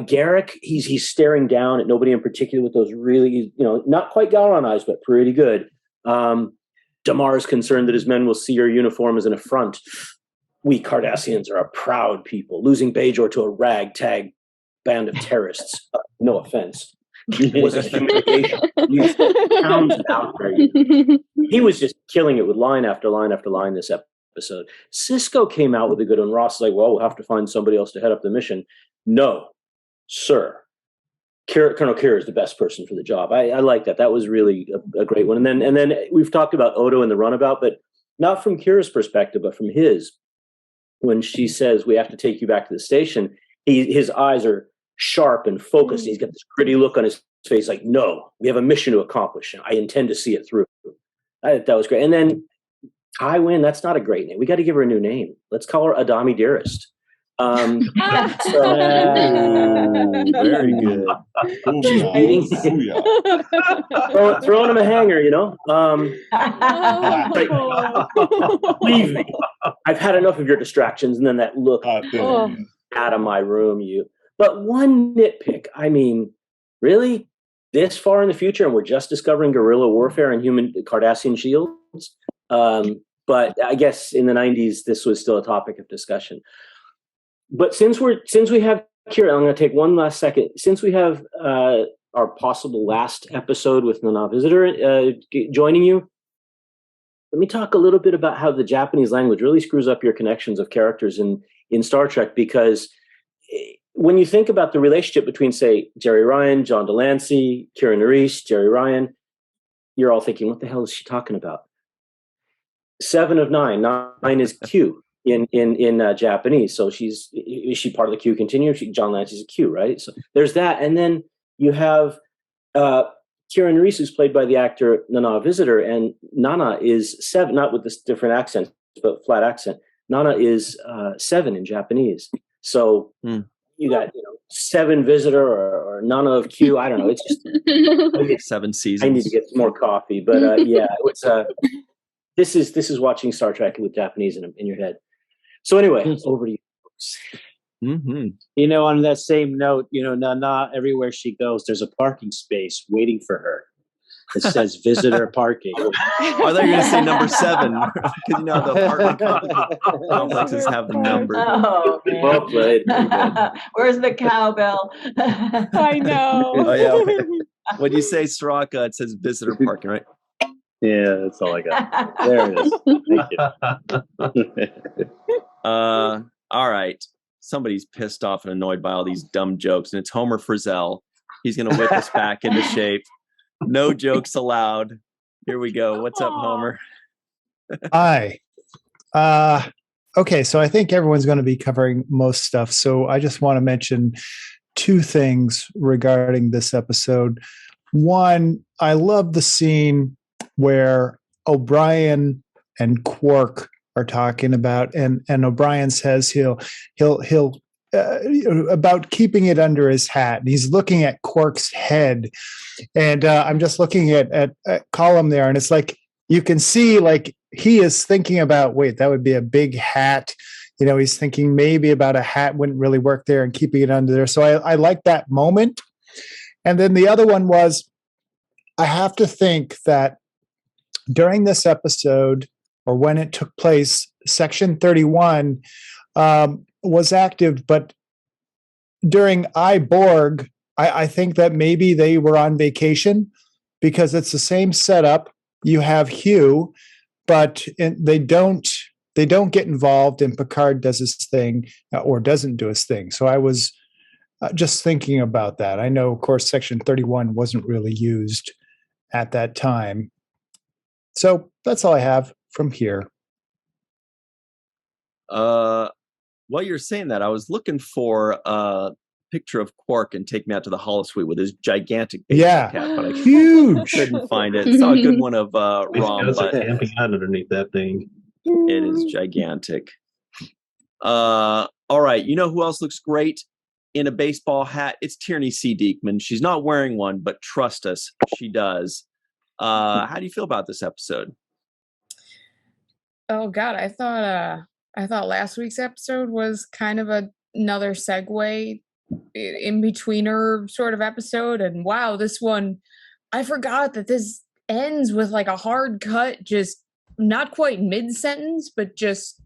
Garrick, he's staring down at nobody in particular with those really, not quite Gowron eyes, but pretty good. Damar is concerned that his men will see her uniform as an affront. We Cardassians are a proud people. Losing Bajor to a ragtag band of terrorists, no offense, was a humiliation. He was just killing it with line after line after line this episode. Sisko came out with a good one. Ross is like, well, we'll have to find somebody else to head up the mission. No, sir. Colonel Kira is the best person for the job. I like that. That was really a great one. And then we've talked about Odo in the runabout, but not from Kira's perspective, but from his. When she says, we have to take you back to the station, his eyes are sharp and focused. He's got this gritty look on his face like, no, we have a mission to accomplish. I intend to see it through. That was great. And then Tywin, that's not a great name. We got to give her a new name. Let's call her Adami Dearest. Very good. Throwing him a hanger, leave me. I've had enough of your distractions. And then that look out of my room, you. But one nitpick, I mean, really? This far in the future, and we're just discovering guerrilla warfare and human Cardassian shields? But I guess in the 90s, this was still a topic of discussion. But since we have Kira, I'm going to take one last second. Since we have our possible last episode with Nana Visitor joining you, let me talk a little bit about how the Japanese language really screws up your connections of characters in Star Trek, because when you think about the relationship between, say, Jerry Ryan, John Delancey, Kira Nerys, Jerry Ryan, you're all thinking, what the hell is she talking about? 7 of 9. 9 is Q in Japanese. So is she part of the Q continuum? John Delancey's a Q, right? So there's that. And then you have Kira Nerys, who's played by the actor Nana Visitor, and Nana is 7, not with this different accent, but flat accent. Nana is 7 in Japanese. So you got 7 Visitor or Nana of Q. I don't know. It's just 7 seasons. I need to get some more coffee, but yeah, it's this is watching Star Trek with Japanese in your head. So anyway, over to you folks. Mm-hmm. On that same note, Nana, everywhere she goes, there's a parking space waiting for her. It says visitor parking. I thought you were going to say number 7, because the apartment complexes have the number. Oh, well played. Where's the cowbell? I know. Oh yeah. Okay. When you say Cirroc, it says visitor parking, right? Yeah, that's all I got. There it is. Thank you. All right. Somebody's pissed off and annoyed by all these dumb jokes, and it's Homer Frizzell. He's going to whip us back into shape. No jokes allowed. Here we go. What's up, Homer? Hi. Okay, so I think everyone's going to be covering most stuff. So I just want to mention 2 things regarding this episode. One, I love the scene where O'Brien and Quark are talking about, and O'Brien says he'll about keeping it under his hat. And he's looking at Quark's head, and I'm just looking at Column there, and it's like you can see like he is thinking about, wait, that would be a big hat. You know, he's thinking maybe about a hat wouldn't really work there and keeping it under there. So I like that moment. And then the other one was, I have to think that during this episode, or when it took place, Section 31 was active, but during Borg, I think that maybe they were on vacation, because it's the same setup. You have Hugh, but they don't get involved, and Picard does his thing or doesn't do his thing. So I was just thinking about that. I know, of course, Section 31 wasn't really used at that time. So that's all I have from here. While you're saying that, I was looking for a picture of Quark and Take Me Out to the Holosuite with his gigantic baseball cap, but I huge. couldn't find it. Saw a good one of Rom, but camping out underneath that thing. It is gigantic. All right, you know who else looks great in a baseball hat? It's Tierney C. Dieckmann. She's not wearing one, but trust us, she does. How do you feel about this episode? Oh God, I thought last week's episode was kind of another segue in betweener sort of episode, and wow, this one, I forgot that this ends with like a hard cut, just not quite mid-sentence, but just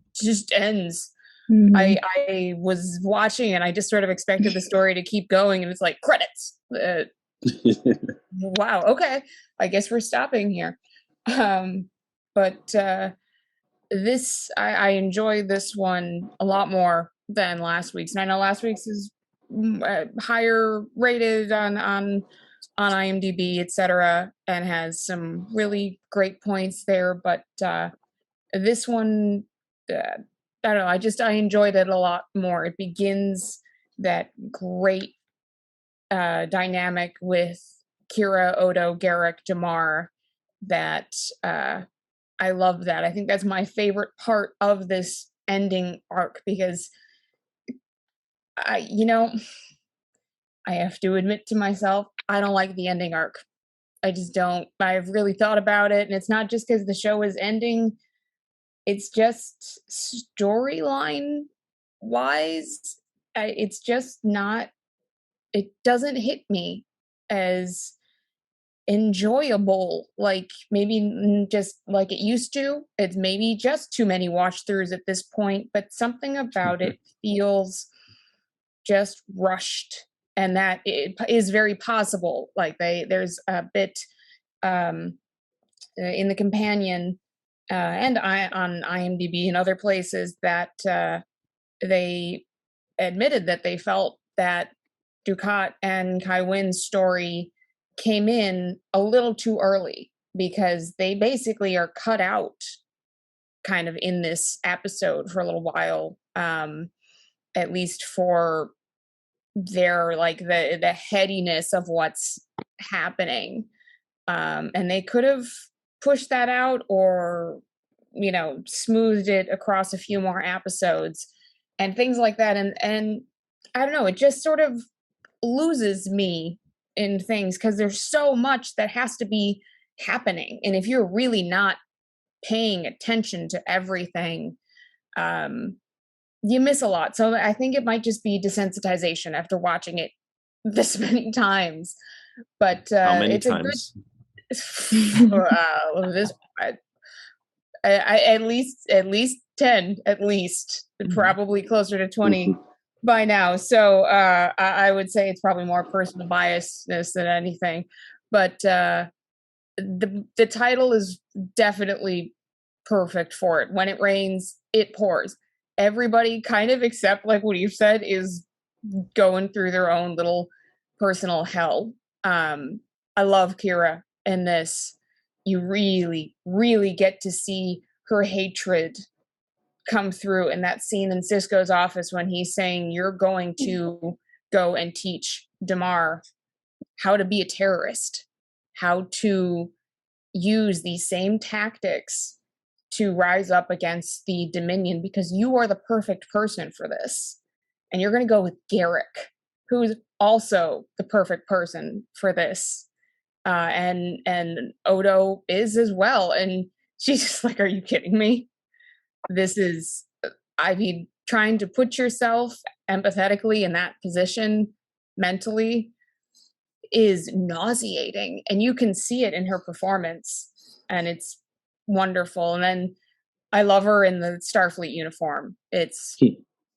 ends. Mm-hmm. I was watching and I just sort of expected the story to keep going, and it's like credits. Wow, okay, I guess we're stopping here. But this, I enjoy this one a lot more than last week's, and I know last week's is higher rated on IMDb, etc., and has some really great points there. But this one, I don't know, I enjoyed it a lot more. It begins that great dynamic with Kira, Odo, Garrick, Damar, that I love that. I think that's my favorite part of this ending arc, because I have to admit to myself, I don't like the ending arc. I just don't. I've really thought about it, and it's not just because the show is ending. It's just storyline wise, it's just not, it doesn't hit me as enjoyable, like maybe just like it used to. It's maybe just too many watch throughs at this point, but something about it feels just rushed, and that it is very possible. Like there's a bit in the companion and on IMDb and other places that they admitted that they felt that Dukat and Kai Wynn's story came in a little too early, because they basically are cut out kind of in this episode for a little while, at least for their like the headiness of what's happening, and they could have pushed that out, or smoothed it across a few more episodes and things like that, and I don't know, it just sort of loses me in things, because there's so much that has to be happening, and if you're really not paying attention to everything, you miss a lot. So I think it might just be desensitization after watching it this many times. But how many it's times? This at least 10, at least, probably closer to 20 by now. So I would say it's probably more personal biasness than anything. But the title is definitely perfect for it. When it rains, it pours. Everybody, kind of, except like what you've said, is going through their own little personal hell. I love Kira in this. You really, really get to see her hatred come through in that scene in Sisko's office when he's saying, you're going to go and teach Damar how to be a terrorist, how to use these same tactics to rise up against the Dominion, because you are the perfect person for this. and you're going to go with Garrick, who's also the perfect person for this. And Odo is as well. And she's just like, are you kidding me? This is, I mean, trying to put yourself empathetically in that position mentally is nauseating. And you can see it in her performance. And it's wonderful. And then I love her in the Starfleet uniform. It's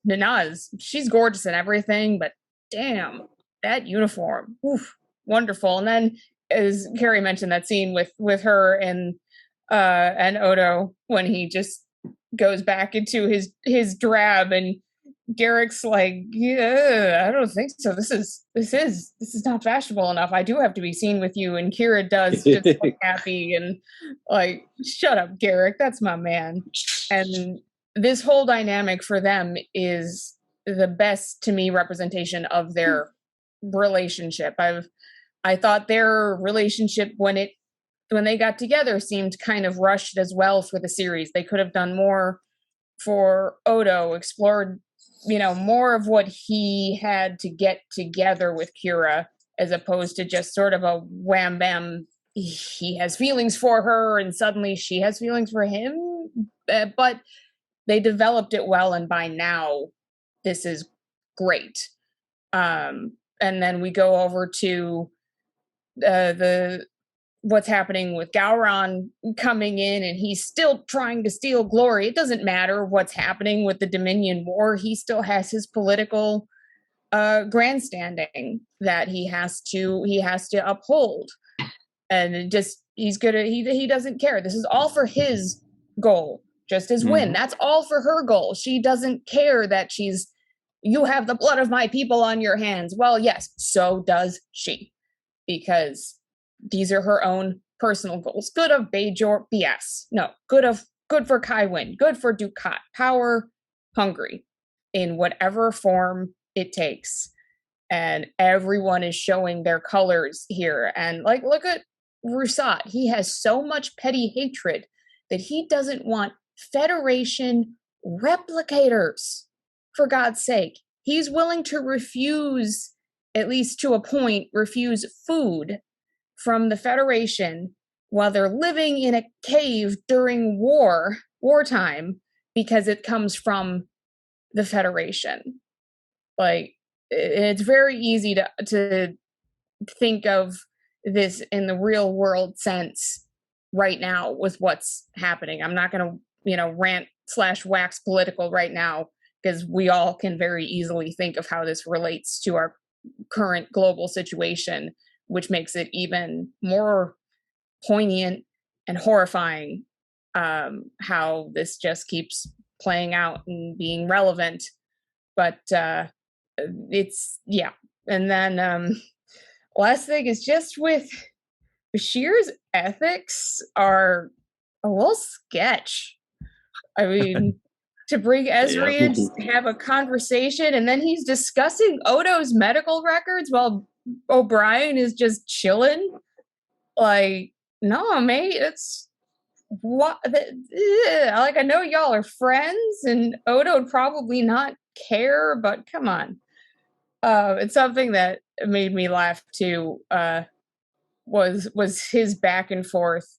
Nanaz. She's gorgeous and everything, but damn, that uniform. Oof, wonderful. And then, as Carrie mentioned, that scene with her and Odo when he just goes back into his drab, and Garrick's like, yeah, I don't think so. This is not fashionable enough. I do have to be seen with you. And Kira does just look happy and like, shut up, Garrick. That's my man. And this whole dynamic for them is the best, to me, representation of their relationship. I thought their relationship when they got together seemed kind of rushed as well for the series. They could have done more for Odo, explored, more of what he had to get together with Kira, as opposed to just sort of a wham bam, he has feelings for her and suddenly she has feelings for him. But they developed it well, and by now this is great. And then we go over to what's happening with Gowron coming in, and he's still trying to steal glory. It doesn't matter what's happening with the Dominion War. He still has his political grandstanding that he has to uphold. And it just, he doesn't care. This is all for his goal, just as Wynn. That's all for her goal. She doesn't care that you have the blood of my people on your hands. Well, yes, so does she, because these are her own personal goals. Good of Bajor, BS. No, good for Kai Wynn, good for Dukat. Power hungry in whatever form it takes. And everyone is showing their colors here. And like, look at Rusat. He has so much petty hatred that he doesn't want Federation replicators, for God's sake. He's willing to refuse, at least to a point, refuse food from the Federation while they're living in a cave during wartime, because it comes from the Federation. Like, it's very easy to think of this in the real world sense right now with what's happening. I'm not going to, rant/wax political right now, because we all can very easily think of how this relates to our current global situation, which makes it even more poignant and horrifying, how this just keeps playing out and being relevant. But it's, yeah. And then last thing is just with Bashir's ethics are a little sketch. I mean, to bring Ezra in, just have a conversation, and then he's discussing Odo's medical records while O'Brien is just chilling. Like, no, mate, it's what? Like, I know y'all are friends, and Odo would probably not care, but come on. It's something that made me laugh too. Was his back and forth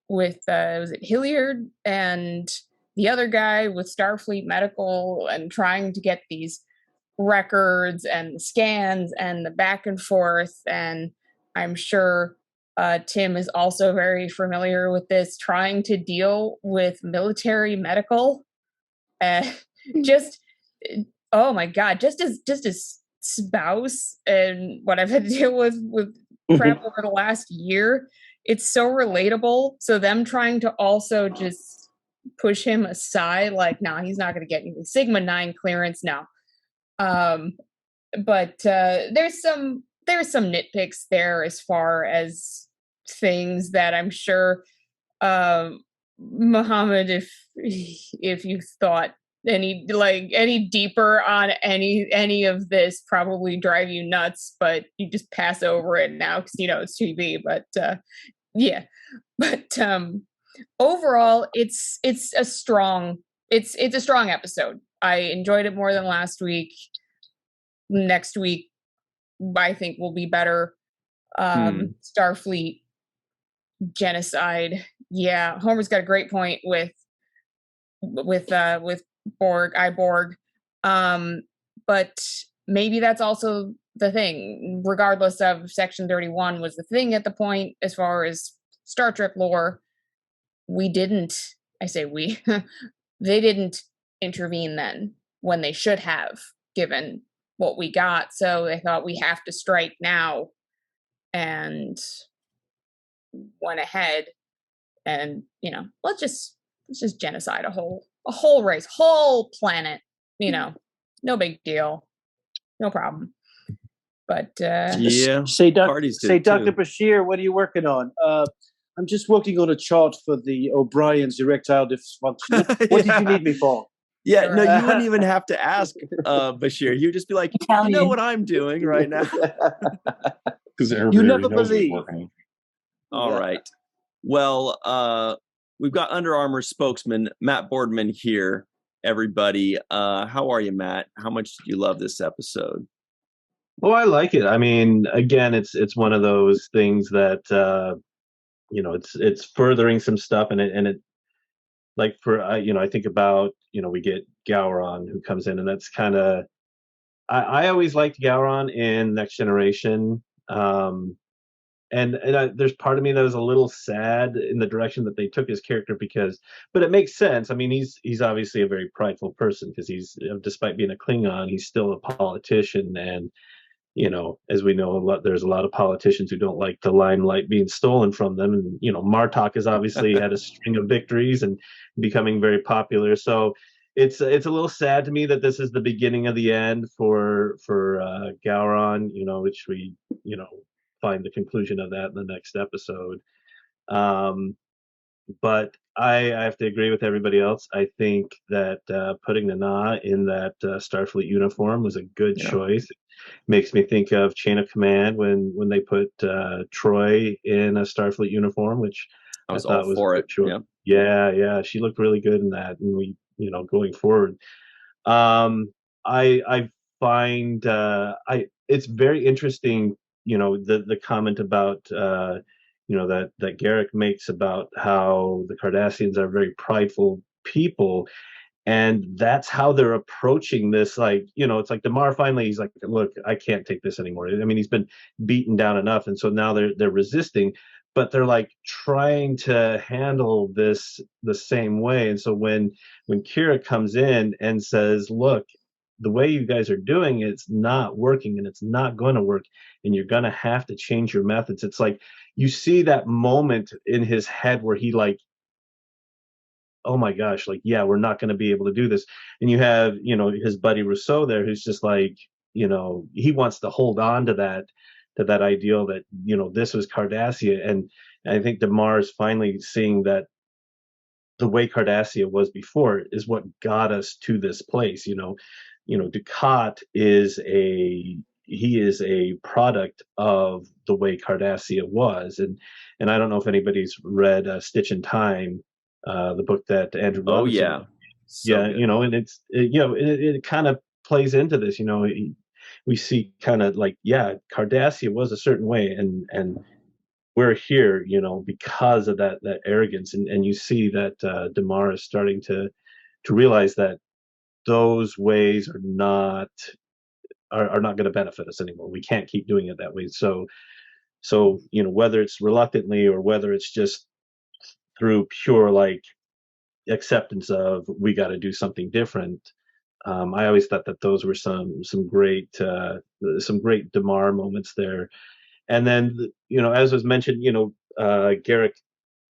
with was it Hilliard and the other guy with Starfleet Medical, and trying to get these records and the scans and the back and forth. And I'm sure Tim is also very familiar with this, trying to deal with military medical. Just, oh my God, just as spouse and what I've had to deal with crap over the last year, it's so relatable. So them trying to also just push him aside, like, nah, he's not going to get anything. Sigma 9 clearance, no. But there's some nitpicks there as far as things that I'm sure, Mohamed, if you thought any deeper on any of this, probably drive you nuts, but you just pass over it now because it's TV. But yeah, but overall, it's a strong episode. I enjoyed it more than last week. next week, I think, will be better. Starfleet genocide. Yeah, Homer's got a great point with Borg. But maybe that's also the thing. Regardless of Section 31 was the thing at the point as far as Star Trek lore, they didn't intervene then when they should have, given what we got. So they thought, we have to strike now, and went ahead and, let's just genocide a whole race, whole planet, no big deal, no problem. But say Dr. Bashir, what are you working on? I'm just working on a chart for the O'Brien's erectile dysfunction. What did you need me for? Yeah, no, you wouldn't even have to ask Bashir. You'd just be like, you know what I'm doing right now. Because you never believe. All right. Well, we've got Under Armour spokesman Matt Boardman here, everybody. How are you, Matt? How much did you love this episode? Oh, I like it. I mean, again, it's one of those things that it's furthering some stuff, and it like for I think about we get Gowron who comes in, and that's kind of I always liked Gowron in Next Generation, and there's part of me that was a little sad in the direction that they took his character but it makes sense. I mean, he's obviously a very prideful person because he's, despite being a Klingon, he's still a politician, and as we know, there's a lot of politicians who don't like the limelight being stolen from them. And, Martok has obviously had a string of victories and becoming very popular. So it's a little sad to me that this is the beginning of the end for Gowron, which we, find the conclusion of that in the next episode. But I have to agree with everybody else. I think that putting Nana in that Starfleet uniform was a good choice. Makes me think of Chain of Command when they put Troy in a Starfleet uniform, which I was all for it. Yeah, she looked really good in that, and we, going forward, I find it's very interesting, the comment about that Garrick makes about how the Cardassians are very prideful people. And that's how they're approaching this. Like, it's like Damar finally, he's like, look, I can't take this anymore. I mean, he's been beaten down enough. And so now they're resisting, but they're like trying to handle this the same way. And so when Kira comes in and says, look, the way you guys are doing it's not working, and it's not going to work, and you're going to have to change your methods. It's like you see that moment in his head where he like, oh my gosh, like, yeah, we're not going to be able to do this. And you have, his buddy Rousseau there, who's just like, he wants to hold on to that ideal that, this was Cardassia. And I think Damar is finally seeing that the way Cardassia was before is what got us to this place. Dukat is a product of the way Cardassia was. And I don't know if anybody's read Stitch in Time, the book that Andrew Robinson wrote. And it kind of plays into this. We see kind of like, Cardassia was a certain way, and we're here, because of that arrogance, and you see that Damar is starting to realize that those ways are not going to benefit us anymore. We can't keep doing it that way. So whether it's reluctantly or whether it's just through pure like acceptance of we got to do something different. I always thought that those were some great Damar moments there. And then as was mentioned, Garrick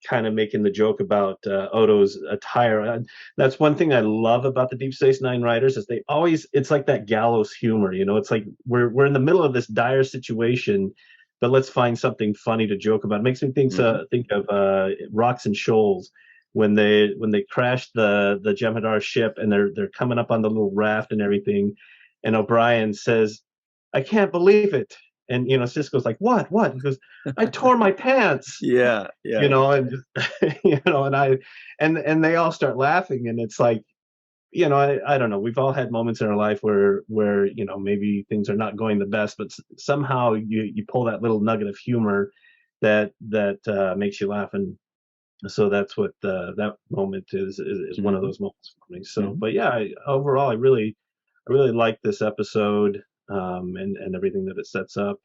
kind of making the joke about Odo's attire. That's one thing I love about the Deep Space Nine writers is it's like that gallows humor. It's like we're in the middle of this dire situation, but let's find something funny to joke about. It makes me think of Rocks and Shoals when they crashed the Jem'Hadar ship and they're coming up on the little raft and everything, and O'Brien says, "I can't believe it." And Sisko's like, "What? He goes, "I tore my pants." Yeah. And and they all start laughing, and it's like you know, I don't know. We've all had moments in our life where you know, maybe things are not going the best, but somehow you pull that little nugget of humor that makes you laugh, and so that's what that moment is one of those moments for me. So, but yeah, overall, I really like this episode, and everything that it sets up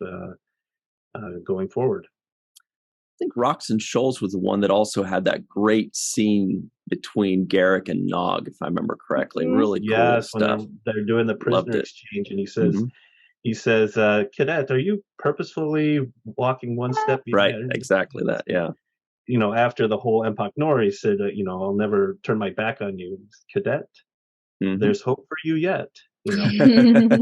going forward. I think Rocks and Shoals was the one that also had that great scene between Garrick and Nog, if I remember correctly. Really cool stuff. When they're doing the prisoner exchange, and he says, "Cadet, are you purposefully walking one step behind?" Right, exactly that. Yeah. You know, after the whole Empok Nor, he said, you know, "I'll never turn my back on you, Cadet. There's hope for you yet." You know.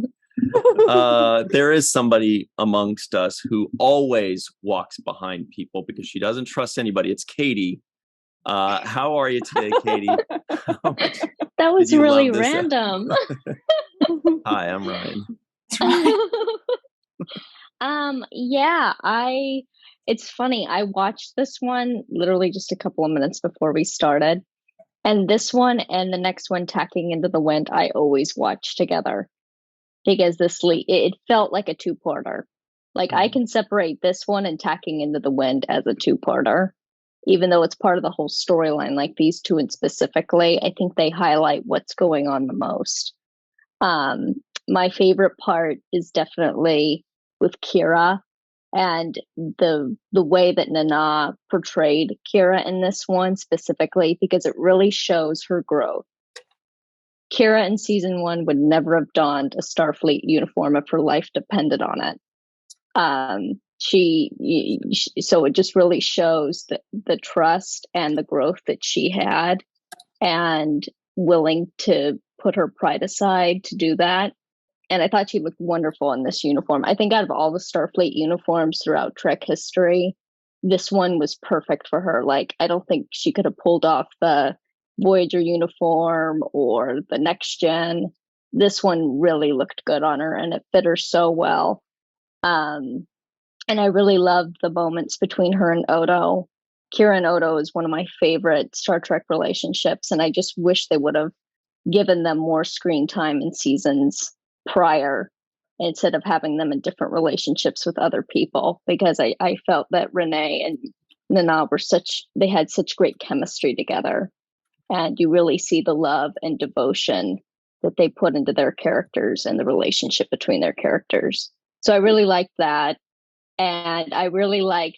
There is somebody amongst us who always walks behind people because she doesn't trust anybody. It's Katie. How are you today, Katie? That was really random. Hi, I'm Ryan. Yeah, it's funny. I watched this one literally just a couple of minutes before we started. And this one and the next one, Tacking Into the Wind, I always watch together. Because it felt like a two-parter. Like I can separate this one and Tacking Into the Wind as a two-parter, even though it's part of the whole storyline. Like these two and specifically, I think they highlight what's going on the most. My favorite part is definitely with Kira and the way that Nana portrayed Kira in this one specifically, because it really shows her growth. Kira in season 1 would never have donned a Starfleet uniform if her life depended on it. So it just really shows the trust and the growth that she had, and willing to put her pride aside to do that. And I thought she looked wonderful in this uniform. I think out of all the Starfleet uniforms throughout Trek history, this one was perfect for her. Like, I don't think she could have pulled off the Voyager uniform or the Next Gen. This one really looked good on her, and it fit her so well. And I really loved the moments between her and Odo. Kira and Odo is one of my favorite Star Trek relationships, and I just wish they would have given them more screen time in seasons prior, instead of having them in different relationships with other people, because I felt that Renee and Nana they had such great chemistry together. And you really see the love and devotion that they put into their characters and the relationship between their characters. So I really liked that. And I really liked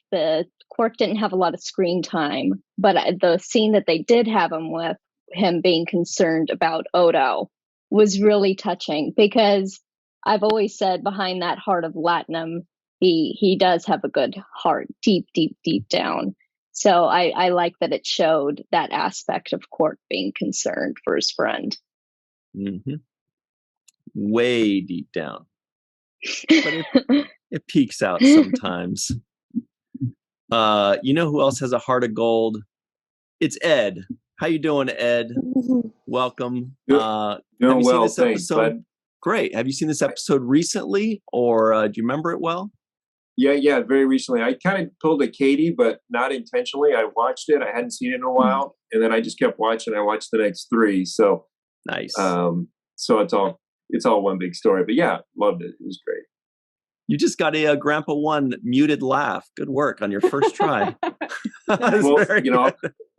Quark didn't have a lot of screen time, but the scene that they did have him with, him being concerned about Odo, was really touching, because I've always said behind that heart of Latinum, he does have a good heart, deep, deep, deep down. So I like that it showed that aspect of Quark being concerned for his friend. Way deep down. But it peeks out sometimes. You know who else has a heart of gold? It's Ed. How you doing, Ed? Welcome. Doing well, thanks, bud. Great. Have you seen this episode recently, or do you remember it well? Yeah, very recently. I kind of pulled a Katie, but not intentionally. I watched it. I hadn't seen it in a while, and then I just kept watching. I watched the next 3. So nice. So it's all one big story. But yeah, loved it. It was great. You just got a Grandpa One muted laugh. Good work on your first try. Well,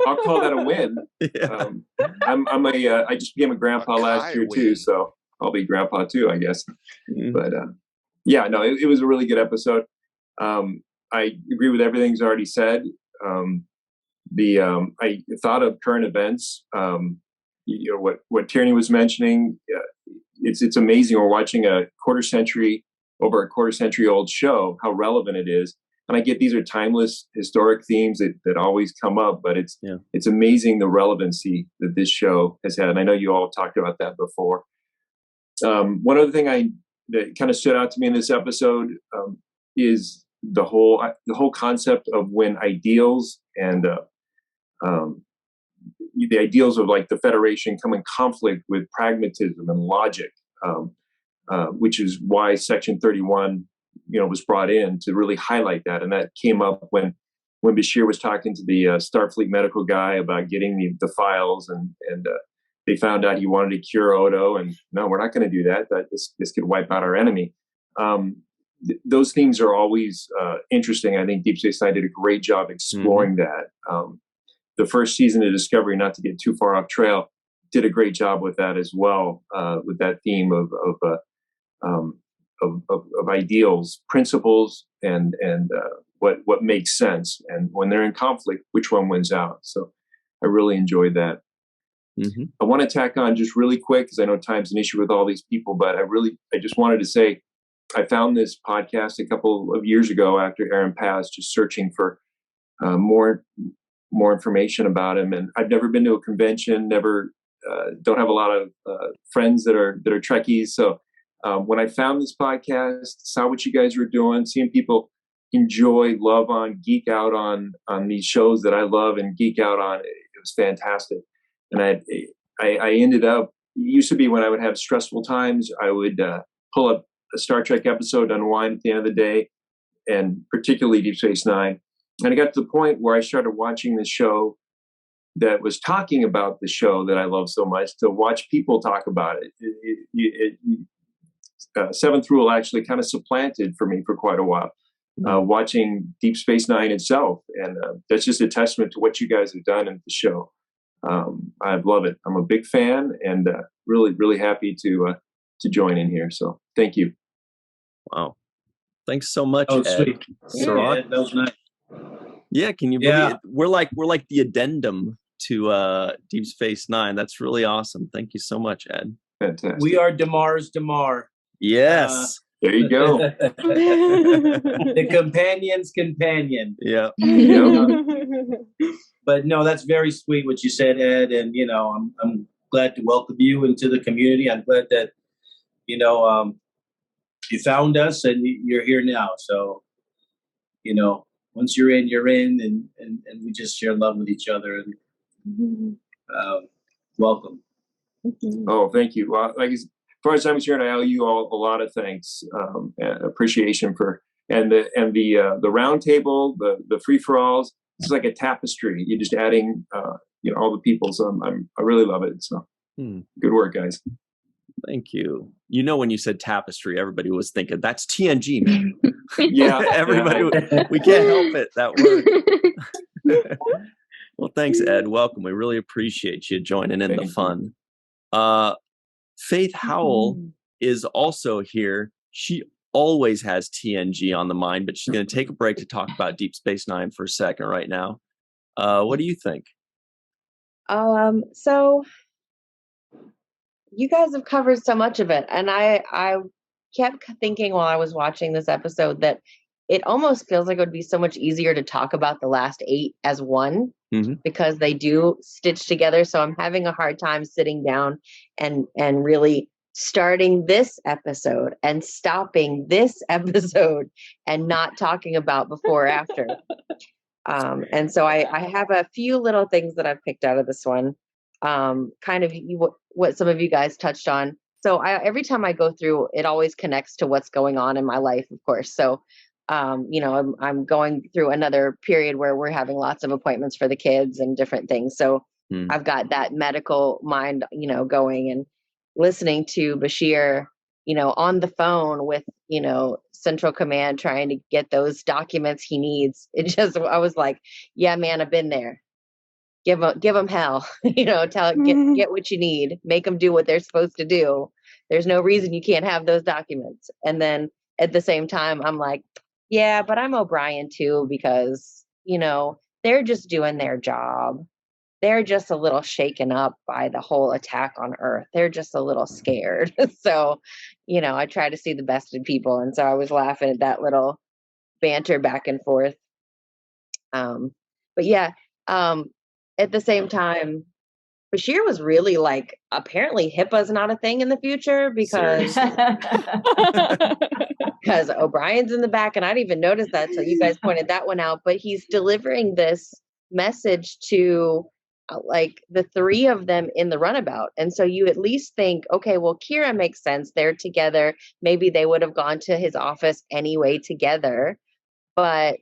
I'll call that a win. Yeah. I just became a grandpa last year too, so I'll be grandpa too, I guess. But yeah, no, it was a really good episode. I agree with everything he's already said. I thought of current events. What Tierney was mentioning. It's amazing. We're watching over a quarter century old show, how relevant it is. And I get these are timeless historic themes that always come up, but it's amazing the relevancy that this show has had. And I know you all talked about that before. One other thing that kind of stood out to me in this episode is the whole concept of when ideals and the ideals of like the Federation come in conflict with pragmatism and logic, which is why Section 31, was brought in to really highlight that. And that came up when Bashir was talking to the Starfleet medical guy about getting the files and they found out he wanted to cure Odo, and no, we're not going to do that. This could wipe out our enemy. Those themes are always interesting. I think Deep Space Nine did a great job exploring that. The first season of Discovery, not to get too far off trail, did a great job with that as well, with that theme of ideals, principles, and what makes sense, and when they're in conflict, which one wins out. So I really enjoyed that. I want to tack on just really quick, because I know time's an issue with all these people, but I just wanted to say, I found this podcast a couple of years ago after Aaron passed, just searching for more information about him. And I've never been to a convention, don't have a lot of friends that are Trekkies. So when I found this podcast, saw what you guys were doing, seeing people enjoy, love on, geek out on these shows that I love and geek out on, it was fantastic. And I ended up, it used to be when I would have stressful times, I would pull up a Star Trek episode, unwind at the end of the day, and particularly Deep Space Nine. And I got to the point where I started watching this show that was talking about the show that I love so much, to watch people talk about it. Seventh Rule actually kind of supplanted for me for quite a while, watching Deep Space Nine itself. And that's just a testament to what you guys have done in the show. I love it. I'm a big fan, and really, really happy to join in here. So thank you. Wow. Thanks so much, Oh, Ed. sweet. Cirroc. Yeah, that was nice. Yeah, can you believe it? We're like the addendum to Deep Space Nine. That's really awesome. Thank you so much, Ed. Fantastic. We are Damar's Damar. Yes. There you go. The companion's companion. Yeah. But no, that's very sweet what you said, Ed. And I'm glad to welcome you into the community. I'm glad that you found us and you're here now. So once you're in, and we just share love with each other. And welcome. Oh, thank you. Well, as far as I'm concerned, I owe you all a lot of thanks, and appreciation for, and the round table, the free for alls. It's like a tapestry. You're just adding, all the people. So I really love it. So good work, guys. Thank you. When you said tapestry, everybody was thinking that's TNG, man. Yeah, everybody. We can't help it. That word. Well, thanks, Ed. Welcome. We really appreciate you joining in the fun. Faith Howell is also here. She always has TNG on the mind, but she's going to take a break to talk about Deep Space Nine for a second right now. What do you think? So you guys have covered so much of it, and I kept thinking while I was watching this episode that it almost feels like it would be so much easier to talk about the last 8 as one, because they do stitch together. So I'm having a hard time sitting down and really starting this episode and stopping this episode and not talking about before or after. And so I have a few little things that I've picked out of this one, kind of what some of you guys touched on. So every time I go through, it always connects to what's going on in my life, of course. So, I'm going through another period where we're having lots of appointments for the kids and different things. So I've got that medical mind, going, and listening to Bashir, on the phone with, Central Command, trying to get those documents he needs. I was like, yeah, man, I've been there. Give them hell, get what you need, make them do what they're supposed to do. There's no reason you can't have those documents. And then at the same time, I'm like, yeah, but I'm O'Brien too, because, they're just doing their job. They're just a little shaken up by the whole attack on Earth. They're just a little scared. So, I try to see the best in people. And so I was laughing at that little banter back and forth. But yeah, at the same time, Bashir was really like, apparently HIPAA's not a thing in the future, because O'Brien's in the back, and I didn't even notice that. So you guys pointed that one out, but he's delivering this message to like the 3 of them in the runabout. And so you at least think, okay, well, Kira makes sense. They're together. Maybe they would have gone to his office anyway together. But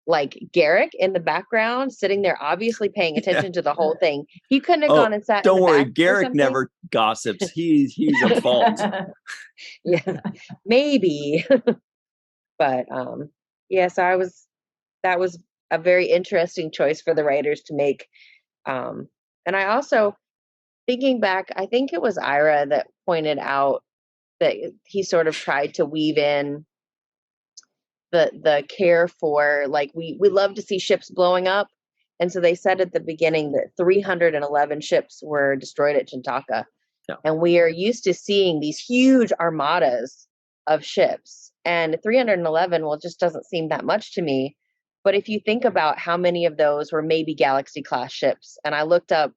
like Garrick in the background, sitting there, obviously paying attention to the whole thing. He couldn't have gone and sat. Don't in the worry, back Garrick never gossips. He's a fault. Yeah, maybe. But yeah, so that was a very interesting choice for the writers to make. And I also, thinking back, I think it was Ira that pointed out that he sort of tried to weave in the care for, like, we love to see ships blowing up. And so they said at the beginning that 311 ships were destroyed at Chintaka. Yeah. And we are used to seeing these huge armadas of ships. And 311, well, just doesn't seem that much to me. But if you think about how many of those were maybe Galaxy class ships, and I looked up,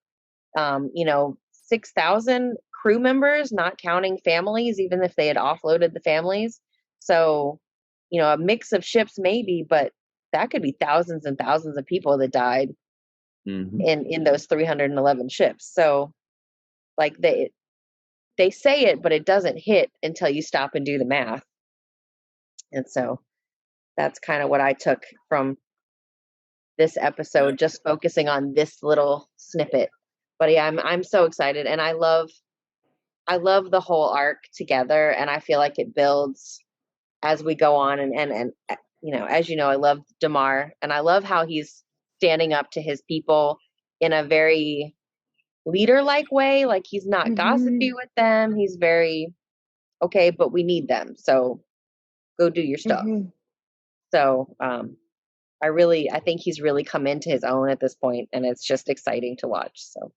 6,000 crew members, not counting families, even if they had offloaded the families. So, a mix of ships maybe, but that could be thousands and thousands of people that died in those 311 ships. So, like, they say it, but it doesn't hit until you stop and do the math. And so that's kind of what I took from this episode, just focusing on this little snippet. But yeah, I'm so excited, and I love the whole arc together, and I feel like it builds as we go on. And as you know, I love Damar, and I love how he's standing up to his people in a very leader-like way. Like, he's not gossipy with them. He's very, okay, but we need them, so go do your stuff. So I think he's really come into his own at this point, and it's just exciting to watch. So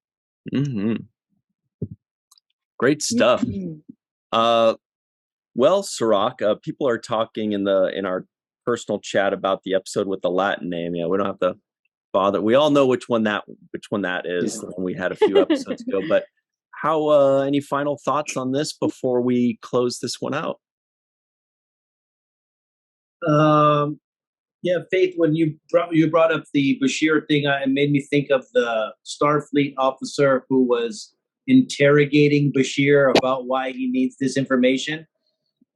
great stuff. Well, Cirroc, people are talking in our personal chat about the episode with the Latin name. Yeah, we don't have to bother. We all know which one that is. And we had a few episodes ago. But how? Any final thoughts on this before we close this one out? Yeah, Faith, when you brought up the Bashir thing, it made me think of the Starfleet officer who was interrogating Bashir about why he needs this information.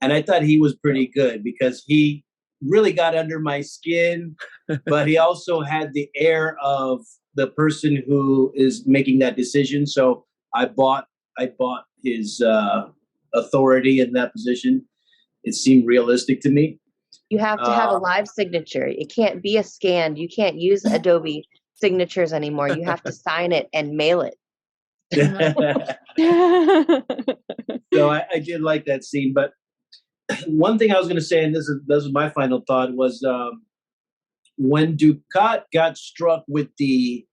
And I thought he was pretty good because he really got under my skin, but he also had the air of the person who is making that decision. So I bought his authority in that position. It seemed realistic to me. You have to have a live signature. It can't be a scanned. You can't use Adobe signatures anymore. You have to sign it and mail it. So I did like that scene. But one thing I was going to say, and this is my final thought, was when Dukat got struck with the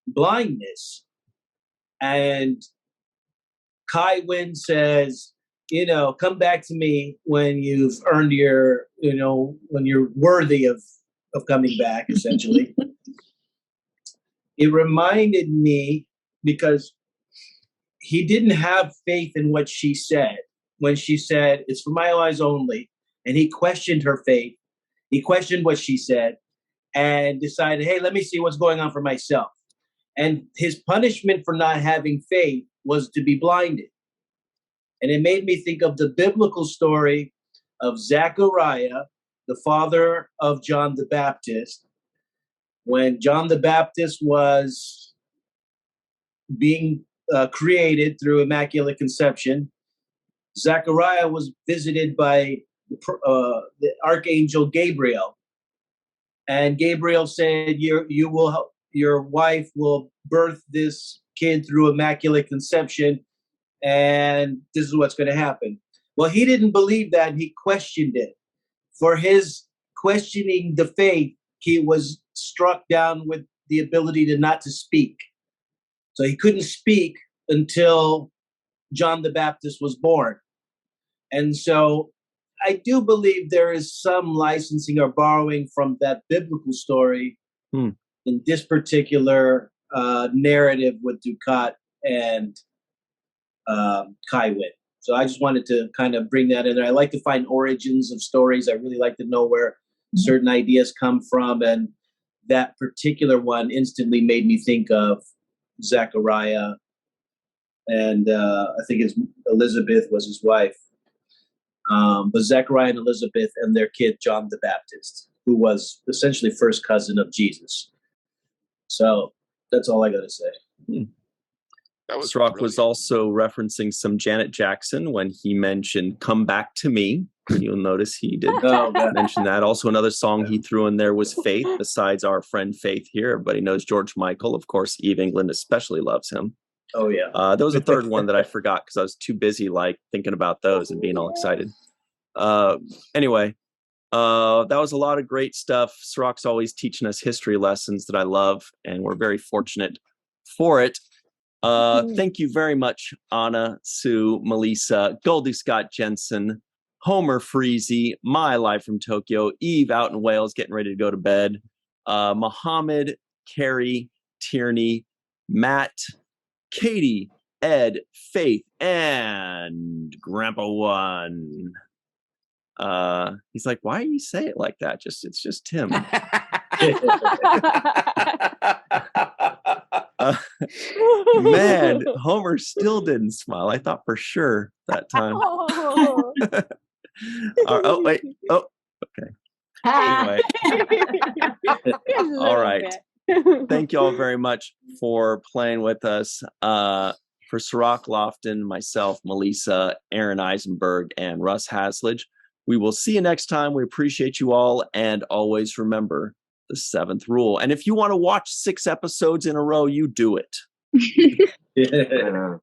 blindness, and Kai Wynn says, come back to me when you've earned your, when you're worthy of coming back, essentially. It reminded me, because he didn't have faith in what she said when she said, it's for my eyes only. And he questioned her faith. He questioned what she said and decided, hey, let me see what's going on for myself. And his punishment for not having faith was to be blinded. And it made me think of the biblical story of Zechariah, the father of John the Baptist. When John the Baptist was being created through Immaculate Conception, Zechariah was visited by the Archangel Gabriel. And Gabriel said, your wife will birth this kid through Immaculate Conception, and this is what's going to happen. Well, he didn't believe that. He questioned it. For his questioning the faith, he was struck down with the ability not to speak. So he couldn't speak until John the Baptist was born. And so I do believe there is some licensing or borrowing from that biblical story in this particular narrative with Dukat and Kai Wynn. So I just wanted to kind of bring that in there. I like to find origins of stories. I really like to know where certain ideas come from. And that particular one instantly made me think of Zechariah. And I think Elizabeth was his wife. But Zechariah and Elizabeth and their kid, John the Baptist. who was essentially first cousin of Jesus. So that's all I got to say. Cirroc was also referencing some Janet Jackson when he mentioned "Come Back to Me." You'll notice he did mention that. Also, another song he threw in there was "Faith." Besides our friend Faith here, everybody knows George Michael. Of course, Eve England especially loves him. Oh yeah. There was a third one that I forgot because I was too busy thinking about those and being all excited. Anyway, that was a lot of great stuff. Cirroc's always teaching us history lessons that I love, and we're very fortunate for it. Thank you very much, Anna, Sue, Melissa, Goldie Scott Jensen, Homer Freezy, My Live from Tokyo, Eve out in Wales getting ready to go to bed, Mohamed, Carrie, Tierney, Matt, Katie, Ed, Faith, and Grandpa One. He's like, why do you say it like that? It's just Tim. Man, Homer still didn't smile. I thought for sure that time. Oh, wait. Oh, okay. Anyway. All right. Thank you all very much for playing with us. For Cirroc, Lofton, myself, Melissa, Aaron Eisenberg, and Russ Hasledge, we will see you next time. We appreciate you all. And always remember the 7th rule. And if you want to watch 6 episodes in a row, you do it. Yeah.